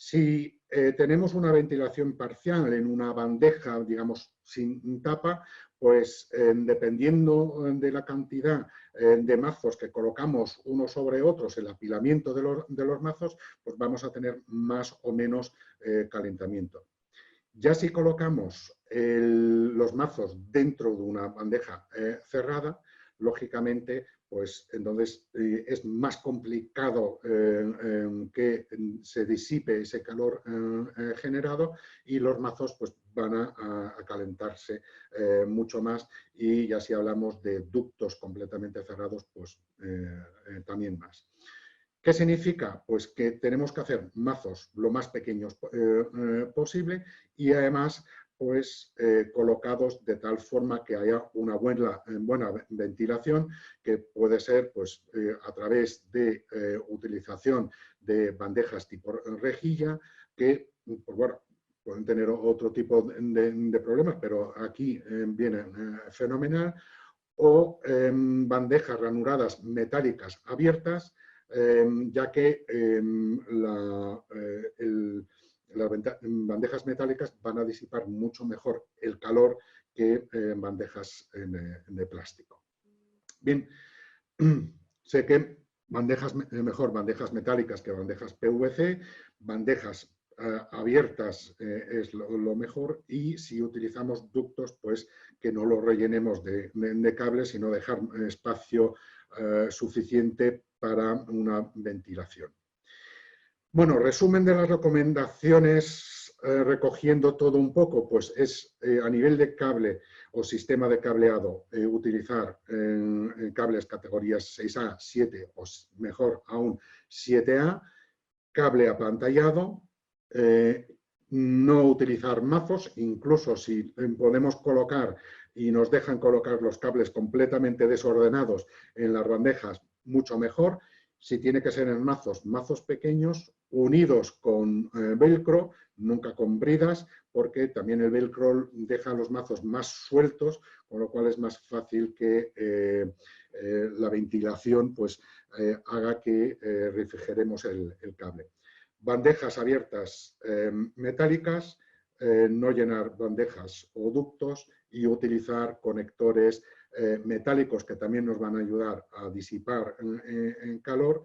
Si tenemos una ventilación parcial en una bandeja, digamos, sin tapa, pues dependiendo de la cantidad de mazos que colocamos unos sobre otros, el apilamiento de los mazos, pues vamos a tener más o menos calentamiento. Ya si colocamos los mazos dentro de una bandeja cerrada, lógicamente, pues entonces es más complicado que se disipe ese calor generado y los mazos pues van a calentarse mucho más, y ya si hablamos de ductos completamente cerrados, pues también más. ¿Qué significa? Pues que tenemos que hacer mazos lo más pequeños posible y además pues colocados de tal forma que haya una buena ventilación, que puede ser pues a través de utilización de bandejas tipo rejilla, que pues, bueno, pueden tener otro tipo de problemas, pero aquí vienen fenomenal, o bandejas ranuradas metálicas abiertas, ya que las bandejas metálicas van a disipar mucho mejor el calor que bandejas de plástico. Bien, sé que mejor bandejas metálicas que bandejas PVC, bandejas abiertas es lo mejor, y si utilizamos ductos, pues que no lo rellenemos de cables, sino dejar espacio suficiente para una ventilación. Bueno, resumen de las recomendaciones, recogiendo todo un poco, pues es a nivel de cable o sistema de cableado, utilizar cables categorías 6A, 7 o mejor aún 7A, cable apantallado, no utilizar mazos, incluso si podemos colocar y nos dejan colocar los cables completamente desordenados en las bandejas, mucho mejor. Si tiene que ser en mazos, mazos pequeños, unidos con velcro, nunca con bridas, porque también el velcro deja los mazos más sueltos, con lo cual es más fácil que la ventilación pues, haga que refrigeremos el cable. Bandejas abiertas metálicas, no llenar bandejas o ductos, y utilizar conectores metálicos que también nos van a ayudar a disipar en calor.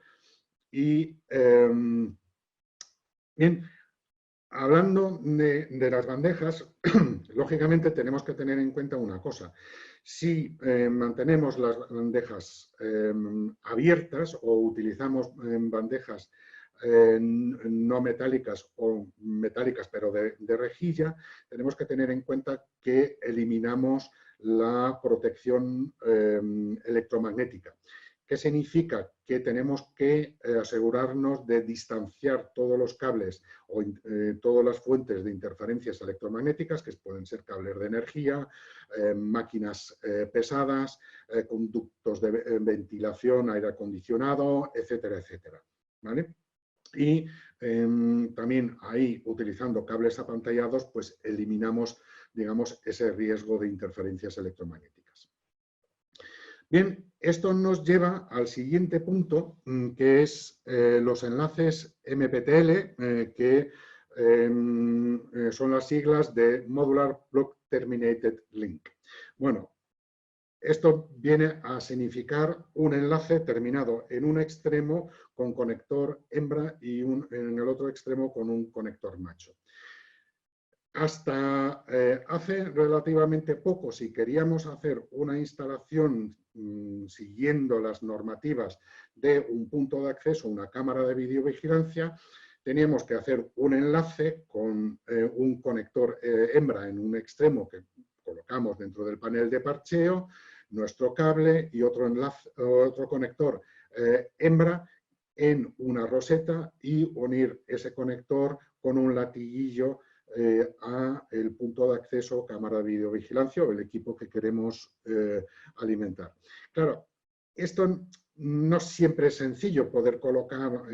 Y bien, hablando de las bandejas, lógicamente tenemos que tener en cuenta una cosa. Si mantenemos las bandejas abiertas o utilizamos bandejas no metálicas o metálicas pero de rejilla, tenemos que tener en cuenta que eliminamos la protección electromagnética. ¿Qué significa? Que tenemos que asegurarnos de distanciar todos los cables o todas las fuentes de interferencias electromagnéticas, que pueden ser cables de energía, máquinas pesadas, conductos de ventilación, aire acondicionado, etcétera, etcétera. ¿Vale? Y también ahí, utilizando cables apantallados, pues eliminamos, digamos, ese riesgo de interferencias electromagnéticas. Bien, esto nos lleva al siguiente punto, que es los enlaces MPTL, que son las siglas de Modular Block Terminated Link. Bueno, esto viene a significar un enlace terminado en un extremo con conector hembra y en el otro extremo con un conector macho. Hasta hace relativamente poco, si queríamos hacer una instalación siguiendo las normativas de un punto de acceso, una cámara de videovigilancia, teníamos que hacer un enlace con un conector hembra en un extremo que colocamos dentro del panel de parcheo, nuestro cable y otro conector hembra en una roseta, y unir ese conector con un latiguillo a el punto de acceso, cámara de videovigilancia o el equipo que queremos alimentar. Claro, esto no siempre es sencillo poder colocar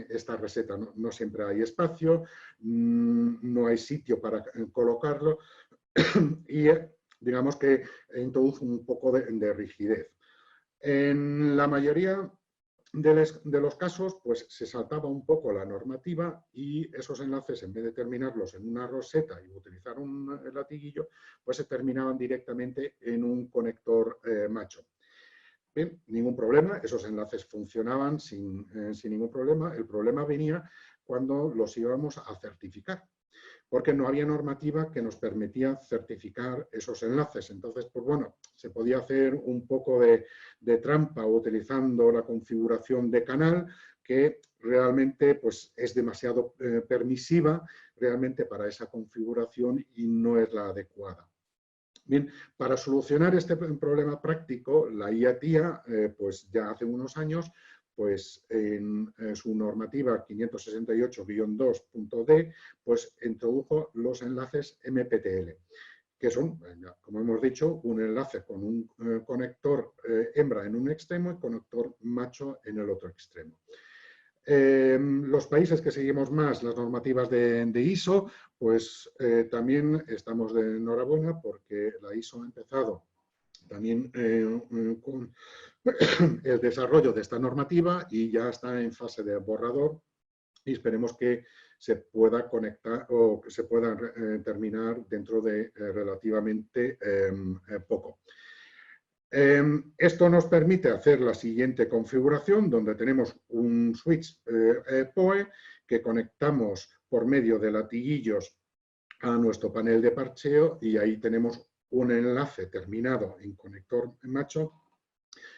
esta roseta, no siempre hay espacio, no hay sitio para colocarlo y digamos que introduce un poco de rigidez. En la mayoría de los casos, pues se saltaba un poco la normativa, y esos enlaces, en vez de terminarlos en una roseta y utilizar un latiguillo, pues se terminaban directamente en un conector macho. Bien, ningún problema, esos enlaces funcionaban sin ningún problema. El problema venía cuando los íbamos a certificar, porque no había normativa que nos permitía certificar esos enlaces. Entonces, pues bueno, se podía hacer un poco de trampa utilizando la configuración de canal, que realmente pues, es demasiado permisiva realmente para esa configuración y no es la adecuada. Bien, para solucionar este problema práctico, la IATIA, pues ya hace unos años, pues en su normativa 568-2.d, pues introdujo los enlaces MPTL, que son, como hemos dicho, un enlace con un conector hembra en un extremo y conector macho en el otro extremo. Los países que seguimos más las normativas de ISO, pues también estamos de enhorabuena porque la ISO ha empezado también con el desarrollo de esta normativa y ya está en fase de borrador y esperemos que se pueda conectar o que se pueda terminar dentro de relativamente poco. Esto nos permite hacer la siguiente configuración, donde tenemos un switch PoE que conectamos por medio de latiguillos a nuestro panel de parcheo y ahí tenemos un enlace terminado en conector macho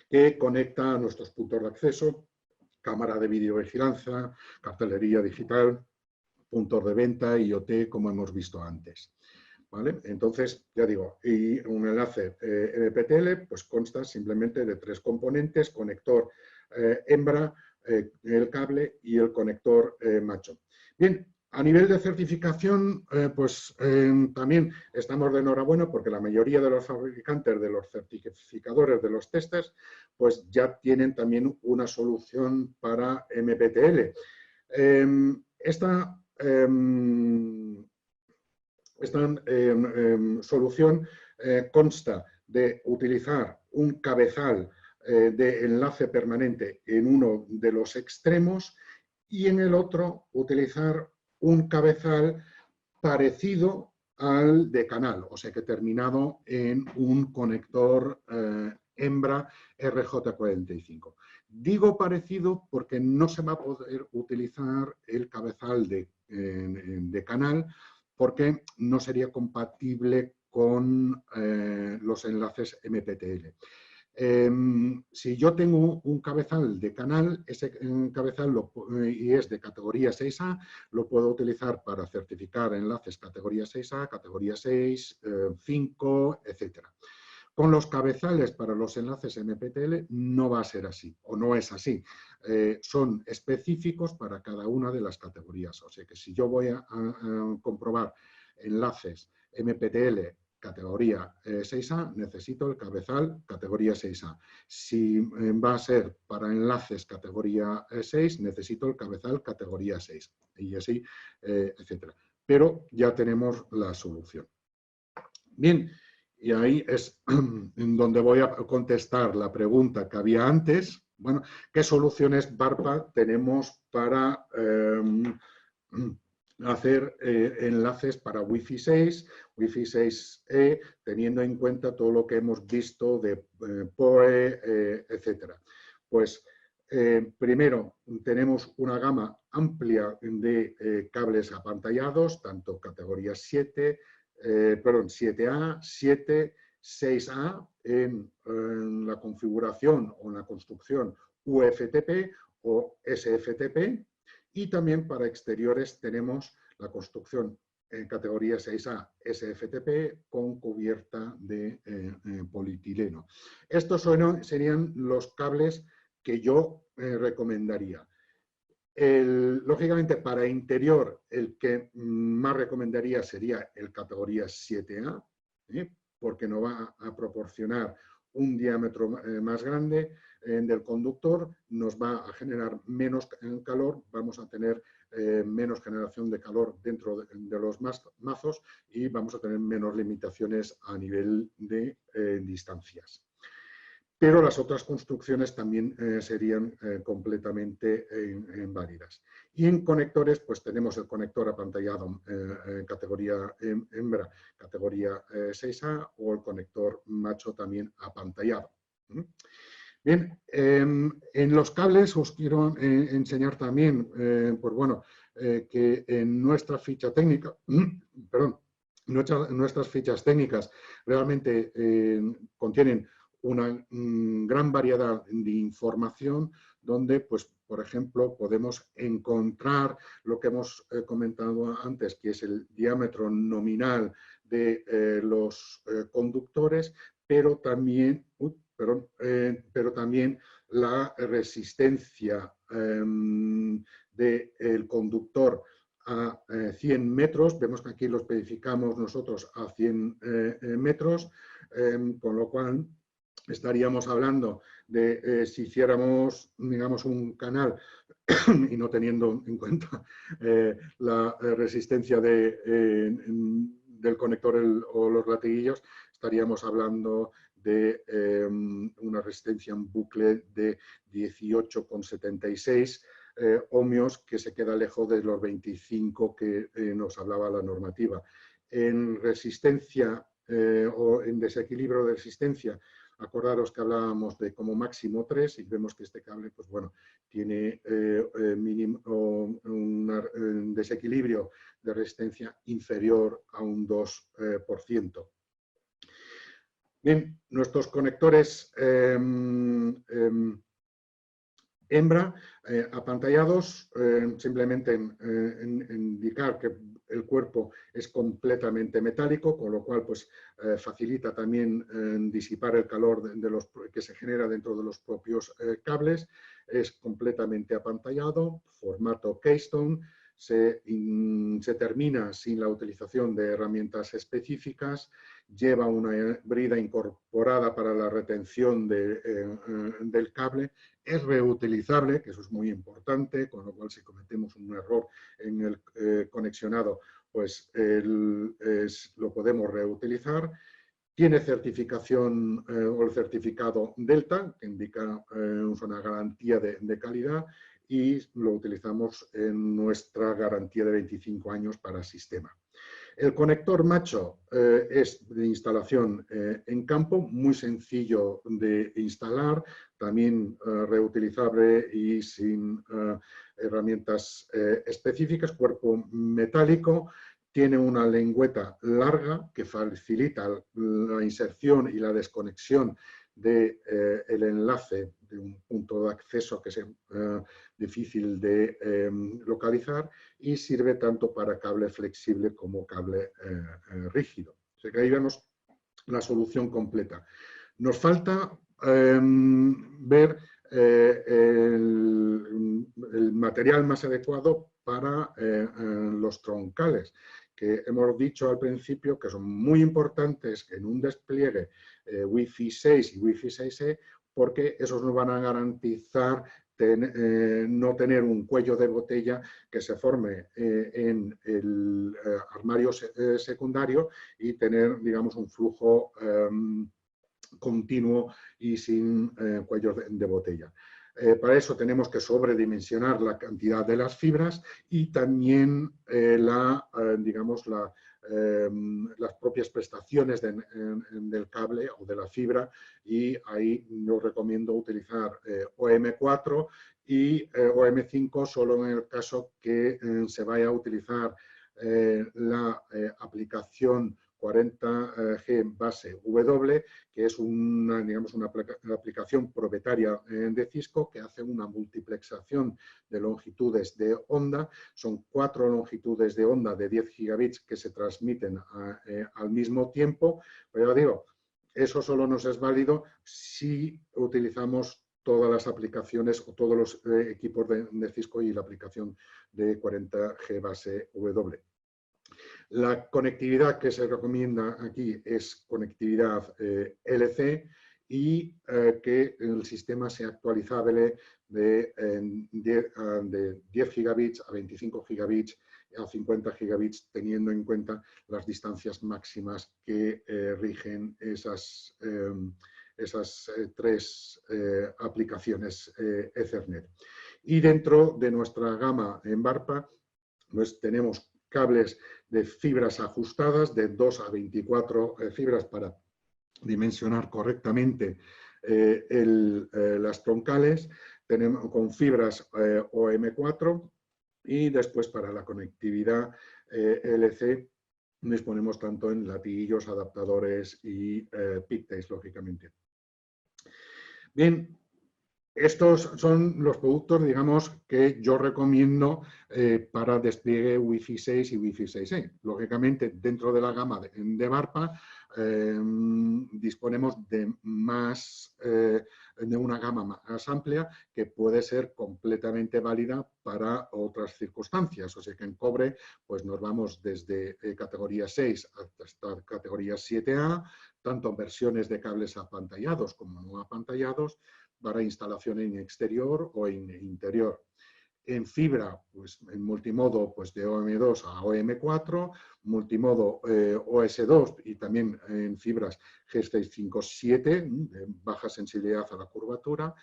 que conecta a nuestros puntos de acceso, cámara de videovigilancia, cartelería digital, puntos de venta, IoT, como hemos visto antes. ¿Vale? Entonces, ya digo, y un enlace MPTL pues consta simplemente de 3 componentes, conector hembra, el cable y el conector macho. Bien, a nivel de certificación, pues también estamos de enhorabuena porque la mayoría de los fabricantes, de los certificadores, de los testers, pues ya tienen también una solución para MPTL. Esta solución consta de utilizar un cabezal de enlace permanente en uno de los extremos y en el otro utilizar un cabezal parecido al de canal, o sea que terminado en un conector hembra RJ45. Digo parecido porque no se va a poder utilizar el cabezal de canal porque no sería compatible con los enlaces MPTL. Si yo tengo un cabezal de canal, ese cabezal y es de categoría 6A, lo puedo utilizar para certificar enlaces categoría 6A, categoría 6, 5, etc. Con los cabezales para los enlaces MPTL no va a ser así, o no es así. Son específicos para cada una de las categorías. O sea que si yo voy a comprobar enlaces MPTL categoría 6A, necesito el cabezal categoría 6A. Si va a ser para enlaces categoría 6, necesito el cabezal categoría 6. Y así, etcétera. Pero ya tenemos la solución. Bien. Y ahí es en donde voy a contestar la pregunta que había antes. Bueno, ¿qué soluciones BARPA tenemos para hacer enlaces para Wi-Fi 6, Wi-Fi 6E, teniendo en cuenta todo lo que hemos visto de PoE, etcétera? Pues primero tenemos una gama amplia de cables apantallados, tanto categoría 7, 7A, 7, 6A en la configuración o en la construcción UFTP o SFTP y también para exteriores tenemos la construcción en categoría 6A SFTP con cubierta de polietileno. Estos serían los cables que yo recomendaría. Lógicamente, para interior, el que más recomendaría sería el categoría 7A, porque nos va a proporcionar un diámetro más grande del conductor, nos va a generar menos calor, vamos a tener menos generación de calor dentro de los mazos y vamos a tener menos limitaciones a nivel de distancias. Pero las otras construcciones también serían completamente válidas. Y en conectores, pues tenemos el conector apantallado categoría hembra, categoría 6A, o el conector macho también apantallado. Bien, en los cables os quiero enseñar también, pues bueno, que en nuestra ficha técnica, perdón, nuestras fichas técnicas realmente contienen una gran variedad de información donde, pues, por ejemplo, podemos encontrar lo que hemos comentado antes, que es el diámetro nominal de los conductores, pero también, la resistencia del conductor a 100 metros. Vemos que aquí lo especificamos nosotros a 100 metros, con lo cual estaríamos hablando de si hiciéramos, digamos, un canal y no teniendo en cuenta la resistencia del conector o los latiguillos, estaríamos hablando de una resistencia en bucle de 18,76 ohmios, que se queda lejos de los 25 que nos hablaba la normativa. En resistencia o en desequilibrio de resistencia, acordaros que hablábamos de como máximo 3 y vemos que este cable, pues bueno, tiene un desequilibrio de resistencia inferior a un 2%. Bien, nuestros conectores hembra apantallados, simplemente indicar que el cuerpo es completamente metálico, con lo cual pues, facilita también disipar el calor que se genera dentro de los propios cables. Es completamente apantallado, formato Keystone. Se termina sin la utilización de herramientas específicas, lleva una brida incorporada para la retención del cable, es reutilizable, que eso es muy importante, con lo cual si cometemos un error en el conexionado, pues lo podemos reutilizar. Tiene certificación o el certificado Delta, que indica una garantía de calidad, y lo utilizamos en nuestra garantía de 25 años para sistema. El conector macho es de instalación en campo, muy sencillo de instalar, también reutilizable y sin herramientas específicas, cuerpo metálico. Tiene una lengüeta larga que facilita la inserción y la desconexión del enlace de un punto de acceso que es difícil de localizar, y sirve tanto para cable flexible como cable rígido. O sea que ahí vemos la solución completa. Nos falta ver el material más adecuado para los troncales, que hemos dicho al principio que son muy importantes en un despliegue Wi-Fi 6 y Wi-Fi 6E, porque esos nos van a garantizar no tener un cuello de botella que se forme en el armario secundario y tener, digamos, un flujo continuo y sin cuellos de botella. Para eso tenemos que sobredimensionar la cantidad de las fibras y también digamos, las propias prestaciones del cable o de la fibra, y ahí yo recomiendo utilizar OM4 y OM5 solo en el caso que se vaya a utilizar la aplicación 40G base W, que es digamos, una aplicación propietaria de Cisco, que hace una multiplexación de longitudes de onda. Son 4 longitudes de onda de 10 gigabits que se transmiten al mismo tiempo. Pero ya digo, eso solo nos es válido si utilizamos todas las aplicaciones o todos los equipos de Cisco y la aplicación de 40G base W. La conectividad que se recomienda aquí es conectividad LC y que el sistema sea actualizable de 10 gigabits a 25 gigabits a 50 gigabits, teniendo en cuenta las distancias máximas que rigen esas 3 aplicaciones Ethernet. Y dentro de nuestra gama en Barpa, pues tenemos cables de fibras ajustadas de 2 a 24 fibras para dimensionar correctamente las troncales. Tenemos con fibras OM4 y después para la conectividad LC disponemos tanto en latiguillos, adaptadores y pigtails, lógicamente. Bien, Estos son los productos, digamos, que yo recomiendo para despliegue Wi-Fi 6 y Wi-Fi 6E. Lógicamente, dentro de la gama de Barpa, disponemos de una gama más amplia que puede ser completamente válida para otras circunstancias. O sea que en cobre, pues nos vamos desde categoría 6 hasta categoría 7A, tanto en versiones de cables apantallados como no apantallados, para instalación en exterior o en interior. En fibra, pues en multimodo, pues de OM2 a OM4, multimodo OS2 y también en fibras G657, de baja sensibilidad a la curvatura,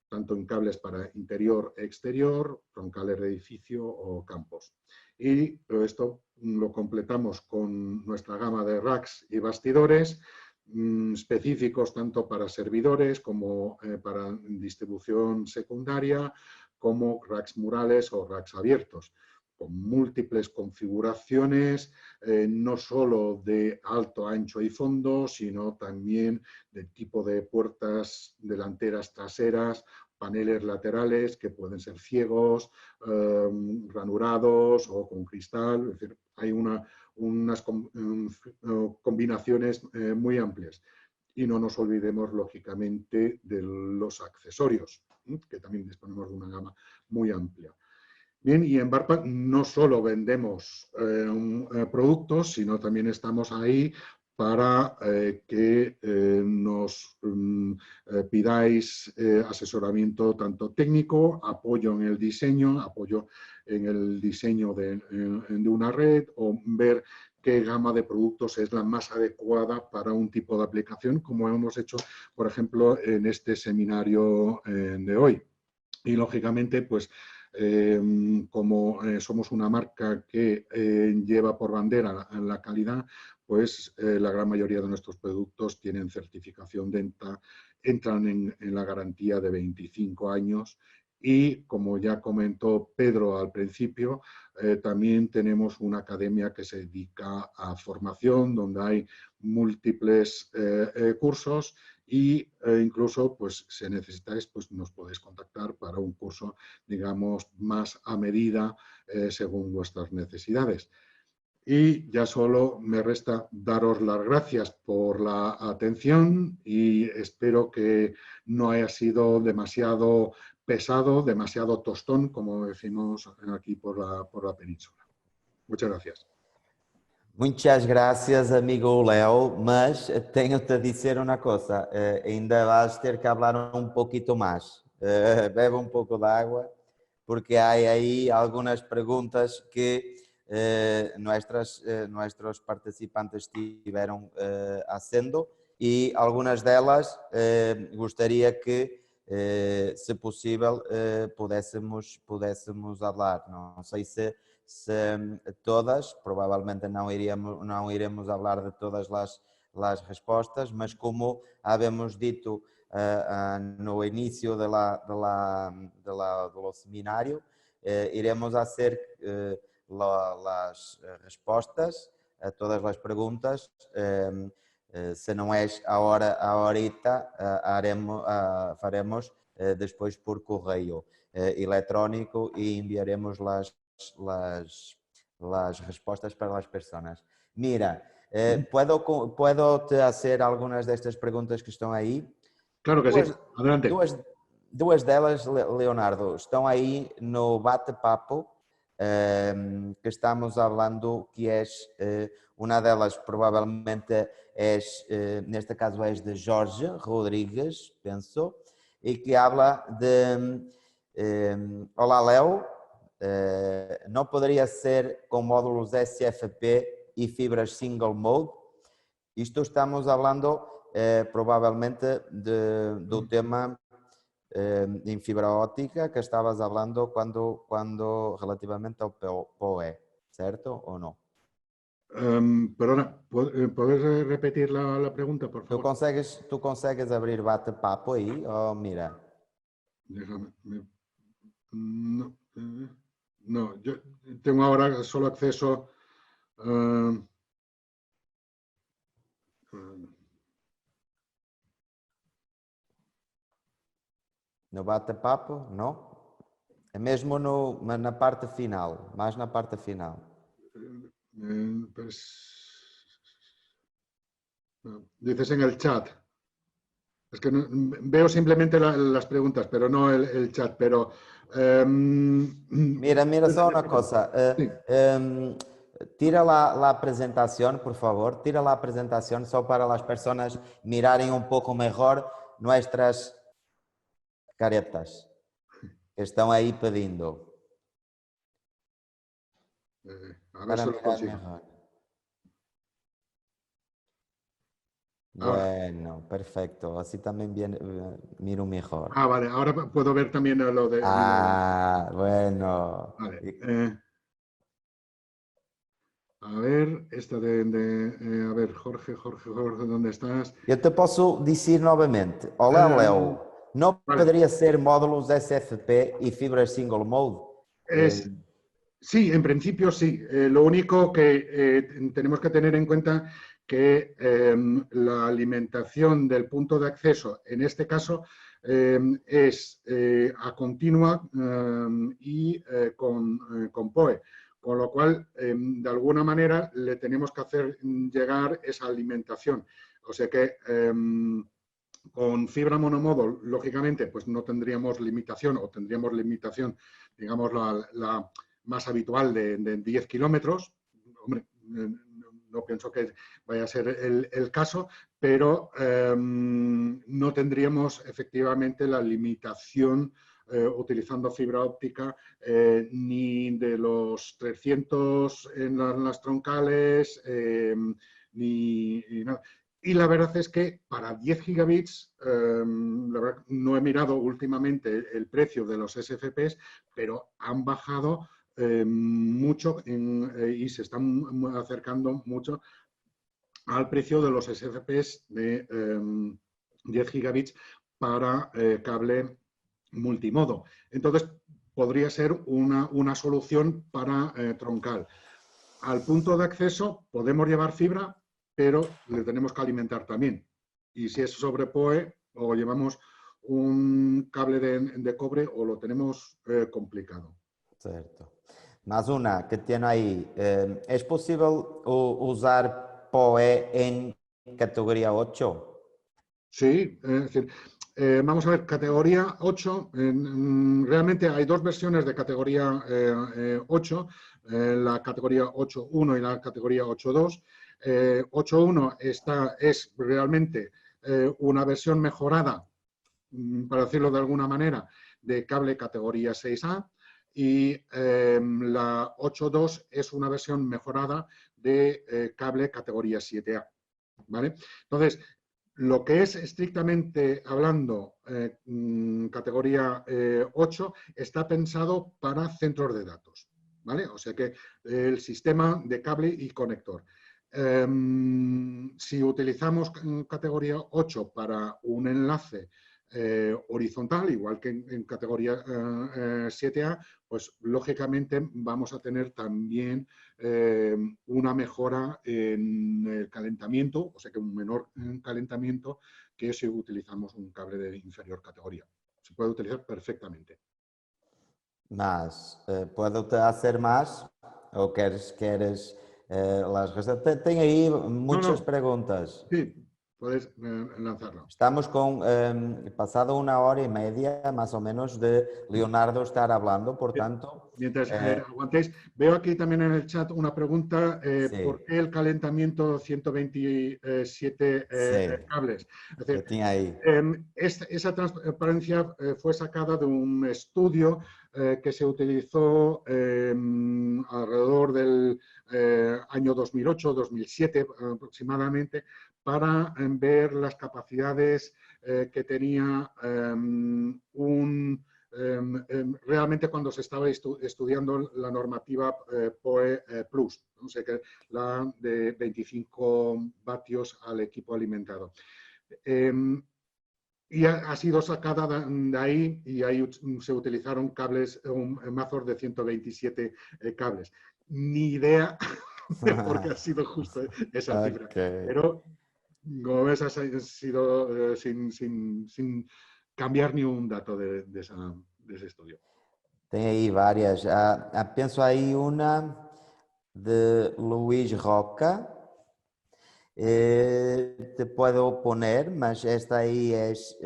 tanto en cables para interior e exterior, troncales de edificio o campos. Y todo esto lo completamos con nuestra gama de racks y bastidores, específicos tanto para servidores como para distribución secundaria, como racks murales o racks abiertos, con múltiples configuraciones, no solo de alto, ancho y fondo, sino también de tipo de puertas delanteras, traseras, paneles laterales que pueden ser ciegos, ranurados o con cristal. Es decir, hay unas combinaciones muy amplias. Y no nos olvidemos, lógicamente, de los accesorios, que también disponemos de una gama muy amplia. Bien, y en Barpa no solo vendemos productos, sino también estamos ahí para que nos pidáis asesoramiento tanto técnico, apoyo en el diseño de una red, o ver qué gama de productos es la más adecuada para un tipo de aplicación, como hemos hecho, por ejemplo, en este seminario de hoy. Y, lógicamente, pues como somos una marca que lleva por bandera la calidad, pues la gran mayoría de nuestros productos tienen certificación de ENTA, entran en la garantía de 25 años y, como ya comentó Pedro al principio, también tenemos una academia que se dedica a formación, donde hay múltiples cursos y incluso, pues, si necesitáis, pues nos podéis contactar para un curso, digamos, más a medida según vuestras necesidades. Y ya solo me resta daros las gracias por la atención y espero que no haya sido demasiado pesado, demasiado tostón, como decimos aquí por la península. Muchas gracias. Muitas graças, amigo Léo, mas tenho-te a dizer uma coisa, ainda vais ter que falar um pouquinho mais. Bebe um pouco de água, porque há aí algumas perguntas que nuestros participantes estiveram haciendo e algumas delas gostaria que, se possível, pudéssemos falar. Não sei se todas, provavelmente não iremos falar de todas as respostas, mas como habemos dito no início do seminário, iremos fazer as respostas a todas as perguntas. Se não é a horita, faremos depois por correio electrónico e enviaremos las respuestas para las personas. Mira, ¿puedo te hacer algunas de estas preguntas que están ahí? Claro que sí, adelante. Duas delas, Leonardo, estão aí no bate-papo que estamos falando, que és uma delas provavelmente neste caso és de Jorge Rodrigues, penso, e que habla de olá, Léo, não poderia ser com módulos SFP e fibras single mode? Isto estamos falando provavelmente do tema em fibra óptica que estavas falando quando relativamente ao PoE, certo ou não? Perdona, ¿puedes repetir la pregunta, por favor? Tu consegues abrir bate-papo aí? Oh, mira. Déjame. No, yo tengo ahora solo acceso. No bate-papo, não? É mesmo na parte final, mais na parte final. Pues, no, dices en el chat. Es que veo simplemente las preguntas, pero no el chat. Pero Mira só uma coisa. Sí. Tira lá a apresentação, por favor. Tira lá a apresentação só para as pessoas mirarem um pouco melhor nossas caretas que estão aí pedindo. A ver Para si lo mirar consigo. mejor. Ahora. Bueno, perfecto. Así también miro mejor. Ah, vale. Ahora puedo ver también lo de... Ah, bueno. Vale. A ver, esta a ver, Jorge, ¿dónde estás? Eu te posso dizer novamente. Olá, Léo. Não Vale. poderia ser módulos SFP y fibras single mode? Sí, en principio sí. Lo único que tenemos que tener en cuenta que la alimentación del punto de acceso, en este caso, es a continua y con PoE. Con lo cual, de alguna manera, le tenemos que hacer llegar esa alimentación. O sea que con fibra monomodo, lógicamente, pues no tendríamos limitación o tendríamos limitación, digamos, la más habitual de 10 kilómetros. Hombre, no pienso que vaya a ser el caso, pero no tendríamos efectivamente la limitación utilizando fibra óptica ni de los 300 en las troncales, ni nada. Y la verdad es que para 10 gigabits, la verdad, no he mirado últimamente el precio de los SFPs, pero han bajado mucho y se están acercando mucho al precio de los SFPs de 10 gigabits para cable multimodo. Entonces, podría ser una solución para troncal. Al punto de acceso podemos llevar fibra, pero le tenemos que alimentar también. Y si es sobre PoE, o llevamos un cable de cobre o lo tenemos complicado. Certo. Mas una que tiene ahí, ¿es posible usar PoE en categoría 8? Sí, es decir, vamos a ver, categoría 8, realmente hay dos versiones de categoría 8, la categoría 8.1 y la categoría 8.2. 8.1 es realmente una versión mejorada, para decirlo de alguna manera, de cable categoría 6A, y la 8.2 es una versión mejorada de cable categoría 7A. ¿Vale? Entonces, lo que es estrictamente hablando categoría 8 está pensado para centros de datos, ¿vale? O sea que el sistema de cable y conector. Si utilizamos categoría 8 para un enlace horizontal, igual que en categoría 7A, pues lógicamente vamos a tener también una mejora en el calentamiento, o sea que un menor calentamiento que si utilizamos un cable de inferior categoría. Se puede utilizar perfectamente. Mas, ¿puedo hacer más? ¿O quieres las recetas? Tengo ahí muchas preguntas. Sí, puedes lanzarlo. Estamos con pasado 1 hora y media más o menos de Leonardo estar hablando, por tanto... Mientras aguantéis, veo aquí también en el chat una pregunta, sí. ¿por qué el calentamiento 127 sí. cables? Es decir, tengo ahí. Esa transparencia fue sacada de un estudio que se utilizó alrededor del año 2008-2007 aproximadamente para ver las capacidades que tenía realmente cuando se estaba estudiando la normativa PoE Plus, o sea que la de 25 vatios al equipo alimentado. Y ha sido sacada de ahí y ahí se utilizaron cables, mazos de 127 cables. Ni idea de por qué ha sido justo esa cifra. Pero, como ves, ha sido sin cambiar ni un dato de ese estudio. Tem aí várias. Penso aí uma de Luís Roca. Te puedo poner, mas esta aí es...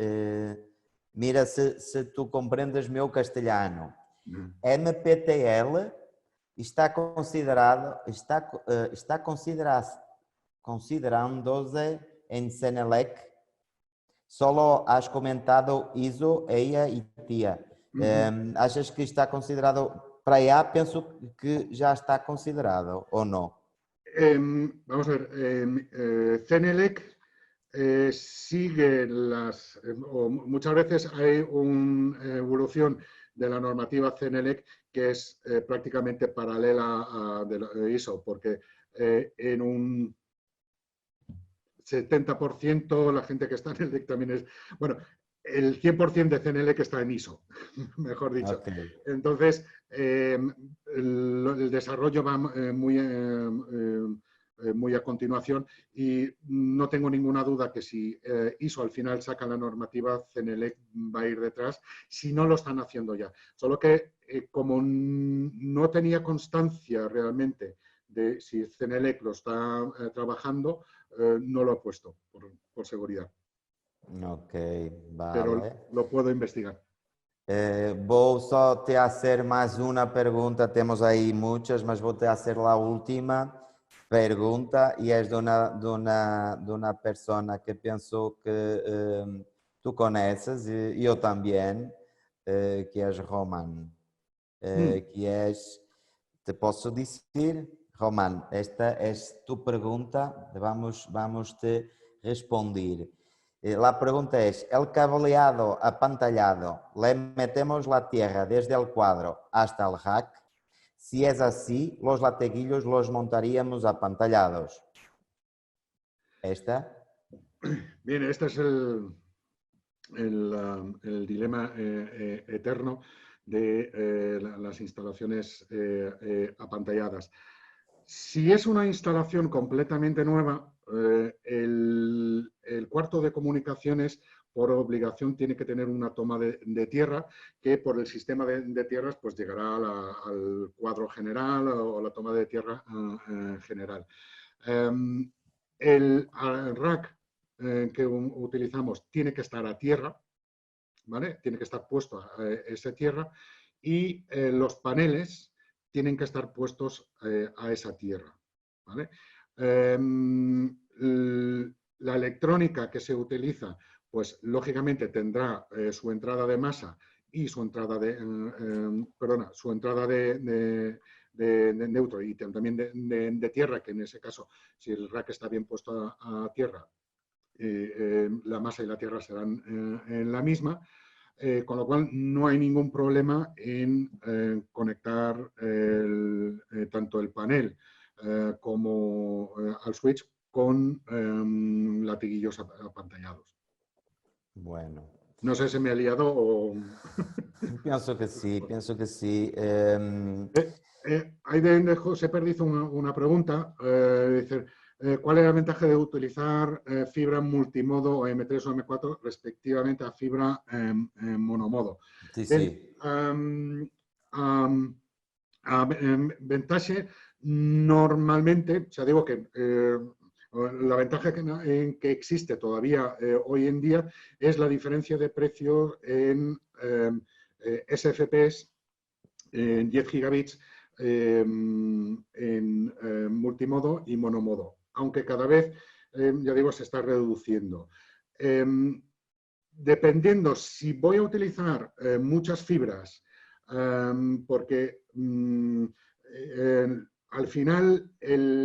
mira se tu comprendes meu castelhano. MPTL está considerándose en Senelec. Solo has comentado ISO, EIA e TIA. Achas que está considerado para allá? Penso que já está considerado, ou não? Vamos a ver, Cenelec sigue o muchas veces hay una evolución de la normativa Cenelec que es prácticamente paralela a de ISO, porque en un 70% la gente que está en el DEC también es, bueno, el 100% de Cenelec está en ISO, mejor dicho. Okay. Entonces, el desarrollo va muy a continuación y no tengo ninguna duda que si ISO al final saca la normativa, Cenelec va a ir detrás, si no lo están haciendo ya. Solo que como no tenía constancia realmente de si Cenelec lo está trabajando, no lo he puesto por seguridad. Ok, vale. Pero lo puedo investigar. Vou só te fazer mais uma pergunta, temos aí muitas, mas vou te fazer a última pergunta e é de uma pessoa que penso que tu conheces e eu também, que és Roman, que és, te posso dizer, Roman, esta é tu pergunta, vamos te responder. La pregunta es, el cableado apantallado, ¿le metemos la tierra desde el cuadro hasta el rack? Si es así, los lateguillos los montaríamos apantallados. ¿Esta? Bien, este es el dilema eterno de las instalaciones apantalladas. Si es una instalación completamente nueva, el cuarto de comunicaciones por obligación tiene que tener una toma de tierra que por el sistema de tierras pues llegará al cuadro general o la toma de tierra general. El rack que utilizamos tiene que estar a tierra, ¿vale? Tiene que estar puesto a esa tierra y los paneles tienen que estar puestos a esa tierra, ¿vale? La electrónica que se utiliza, pues lógicamente tendrá su entrada de masa y su entrada su entrada de neutro y también de tierra, que en ese caso, si el rack está bien puesto a tierra, la masa y la tierra serán en la misma. Con lo cual no hay ningún problema en conectar tanto el panel como al switch con latiguillos apantallados. Bueno. No sé si me he liado o... Pienso que sí, pienso que sí. Ahí de José Perdiz una pregunta. Dice, ¿cuál es la ventaja de utilizar fibra multimodo o M3 o M4 respectivamente a fibra monomodo? Sí, Bien, ventaja normalmente, o sea, digo que la ventaja que existe todavía hoy en día es la diferencia de precio en SFPs, en 10 gigabits, en multimodo y monomodo, aunque cada vez, ya digo, se está reduciendo. Dependiendo si voy a utilizar muchas fibras, porque al final,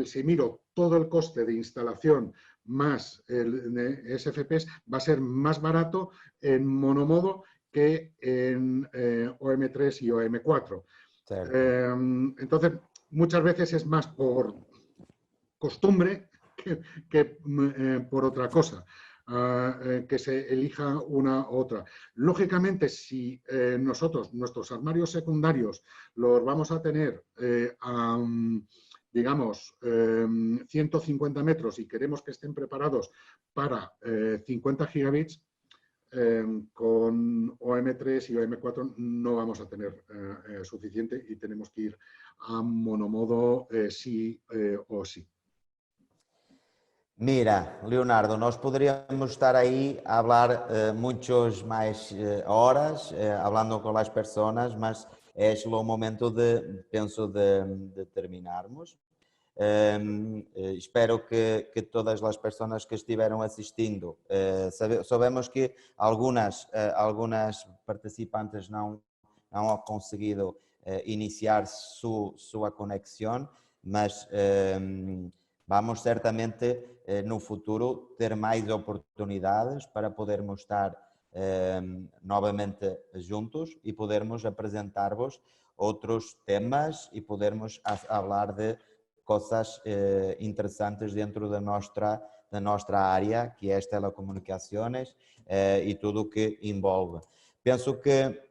si miro todo el coste de instalación más el SFPs, va a ser más barato en monomodo que en OM3 y OM4. Entonces, muchas veces es más por costumbre que por otra cosa. Que se elija una u otra. Lógicamente, si nosotros, nuestros armarios secundarios, los vamos a tener a, digamos, 150 metros y queremos que estén preparados para 50 gigabits, con OM3 y OM4 no vamos a tener suficiente y tenemos que ir a monomodo sí o sí. Mira, Leonardo, nós poderíamos estar aí a hablar muitas mais horas, falando com as pessoas, mas é o momento penso, de terminarmos. Espero que todas as pessoas que estiveram assistindo, sabemos que algumas participantes não han conseguido iniciar sua conexão, mas vamos certamente no futuro ter mais oportunidades para podermos estar novamente juntos e podermos apresentar-vos outros temas e podermos falar de coisas interessantes dentro da nossa área, que é as telecomunicações e tudo o que envolve. Penso que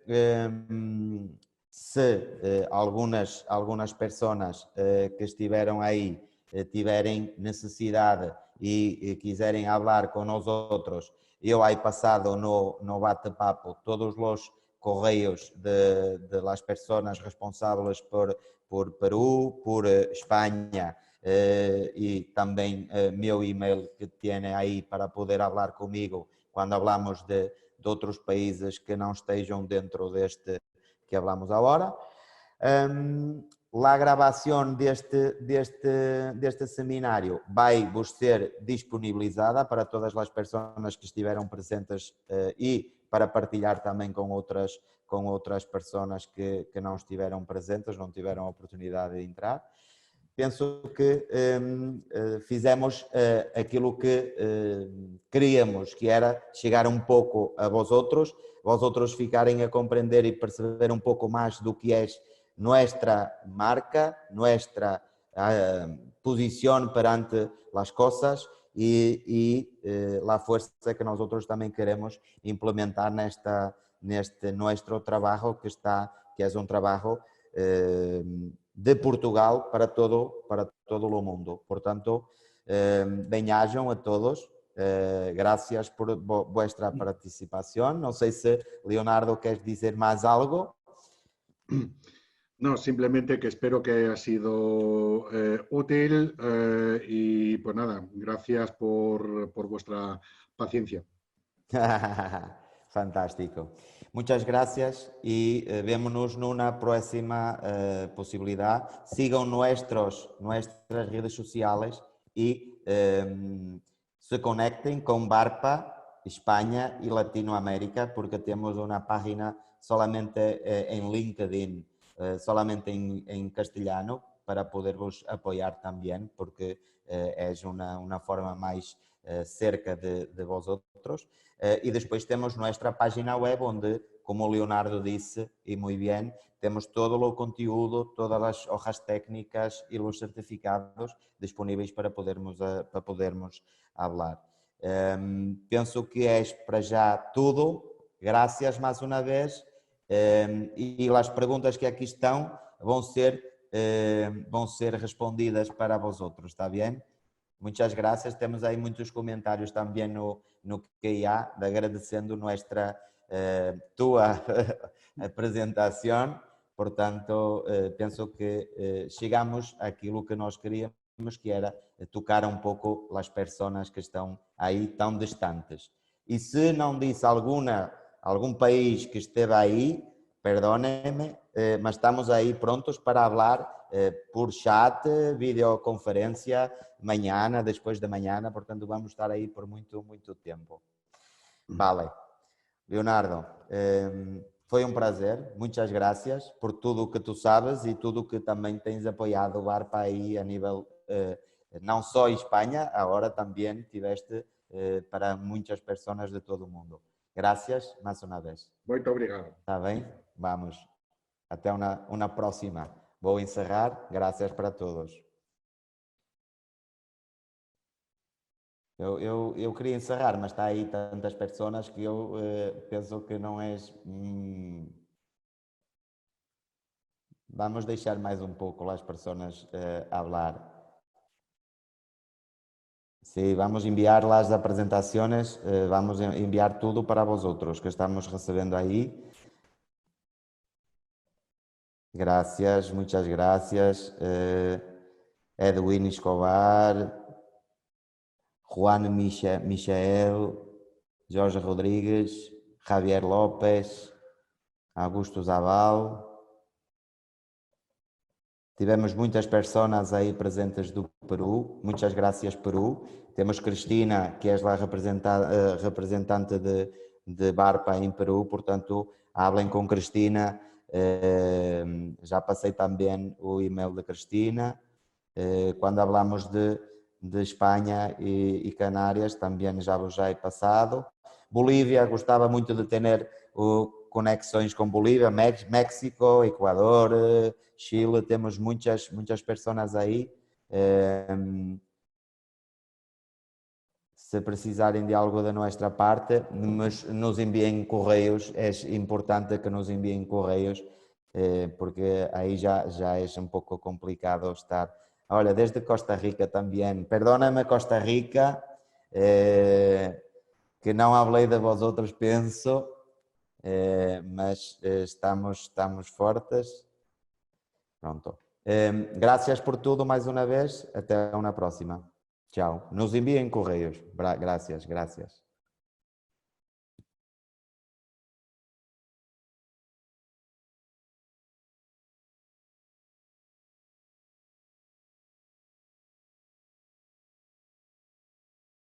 se algumas pessoas que estiveram aí tiverem necessidade e quiserem falar com nós outros, eu aí passado no bate-papo todos os correios de las pessoas responsáveis por Peru, por Espanha e também meu e-mail que tem aí para poder falar comigo quando falamos de outros países que não estejam dentro deste que falamos agora. A gravação deste seminário vai ser disponibilizada para todas as pessoas que estiveram presentes e para partilhar também com outras pessoas que não estiveram presentes, não tiveram a oportunidade de entrar. Penso que fizemos aquilo que queríamos, que era chegar um pouco a vós outros ficarem a compreender e perceber um pouco mais do que é nuestra marca, nuestra posición perante las cosas y la fuerza que nosotros también queremos implementar neste nuestro trabajo que es un trabajo de Portugal para todo o mundo. Por tanto, bem-ajam a todos. Gracias por vuestra participación. No sé si Leonardo quieres decir más algo. No, simplemente que espero que haya sido útil y pues nada, gracias por vuestra paciencia. Fantástico. Muchas gracias y vémonos en una próxima posibilidad. Sigan nuestras redes sociales y se conecten con Barpa, España y Latinoamérica, porque tenemos una página solamente en LinkedIn, solamente en castellano, para poder-vos apoiar também, porque é uma forma mais cerca de vosotros. E depois temos nossa página web, onde, como o Leonardo disse, e muito bem, temos todo o conteúdo, todas as hojas técnicas e os certificados disponíveis para podermos falar. Penso que é para já tudo. Graças mais uma vez. E as perguntas que aqui estão vão ser respondidas para vosotros, está bem? Muitas graças. Temos aí muitos comentários também no QIA, agradecendo tua apresentação. Portanto, penso que chegamos àquilo que nós queríamos, que era tocar um pouco as pessoas que estão aí tão distantes. E se não disse algum país que esteve aí, perdónenme, mas estamos aí prontos para falar por chat, videoconferência, mañana, depois de mañana, portanto vamos estar aí por muito tempo. Vale. Leonardo, foi um prazer, muitas graças por tudo o que tu sabes e tudo o que também tens apoiado o Barpa aí a nível, não só Espanha, agora também tiveste para muitas pessoas de todo o mundo. Gracias mais uma vez. Muito obrigado. Está bem? Vamos. Até uma próxima. Vou encerrar. Gracias para todos. Eu queria encerrar, mas está aí tantas pessoas que eu penso que não és... Vamos deixar mais um pouco as pessoas falar. Sí, vamos a enviar las presentaciones, vamos a enviar todo para vosotros que estamos recibiendo ahí. Gracias, muchas gracias. Edwin Escobar, Juan Michael, Jorge Rodrigues, Javier López, Augusto Zabal. Tivemos muitas pessoas aí presentes do Peru. Muitas graças, Peru. Temos Cristina, que é a representante de Barpa em Peru, portanto, hablem com Cristina. Já passei também o e-mail de Cristina. Quando hablamos de Espanha e Canárias, também já vos he passado. Bolívia, gostava muito de ter conexões com Bolívia, México, Equador, Chile, temos muitas pessoas aí. Se precisarem de algo da nossa parte, nos enviem correios, é importante que nos enviem correios, porque aí já é um pouco complicado estar. Olha, desde Costa Rica também, perdóname Costa Rica, que não falei de vosotros, penso, mas estamos fortes. Pronto. Gracias por tudo mais uma vez. Até uma próxima. Tchau. Nos enviem correios. Gracias.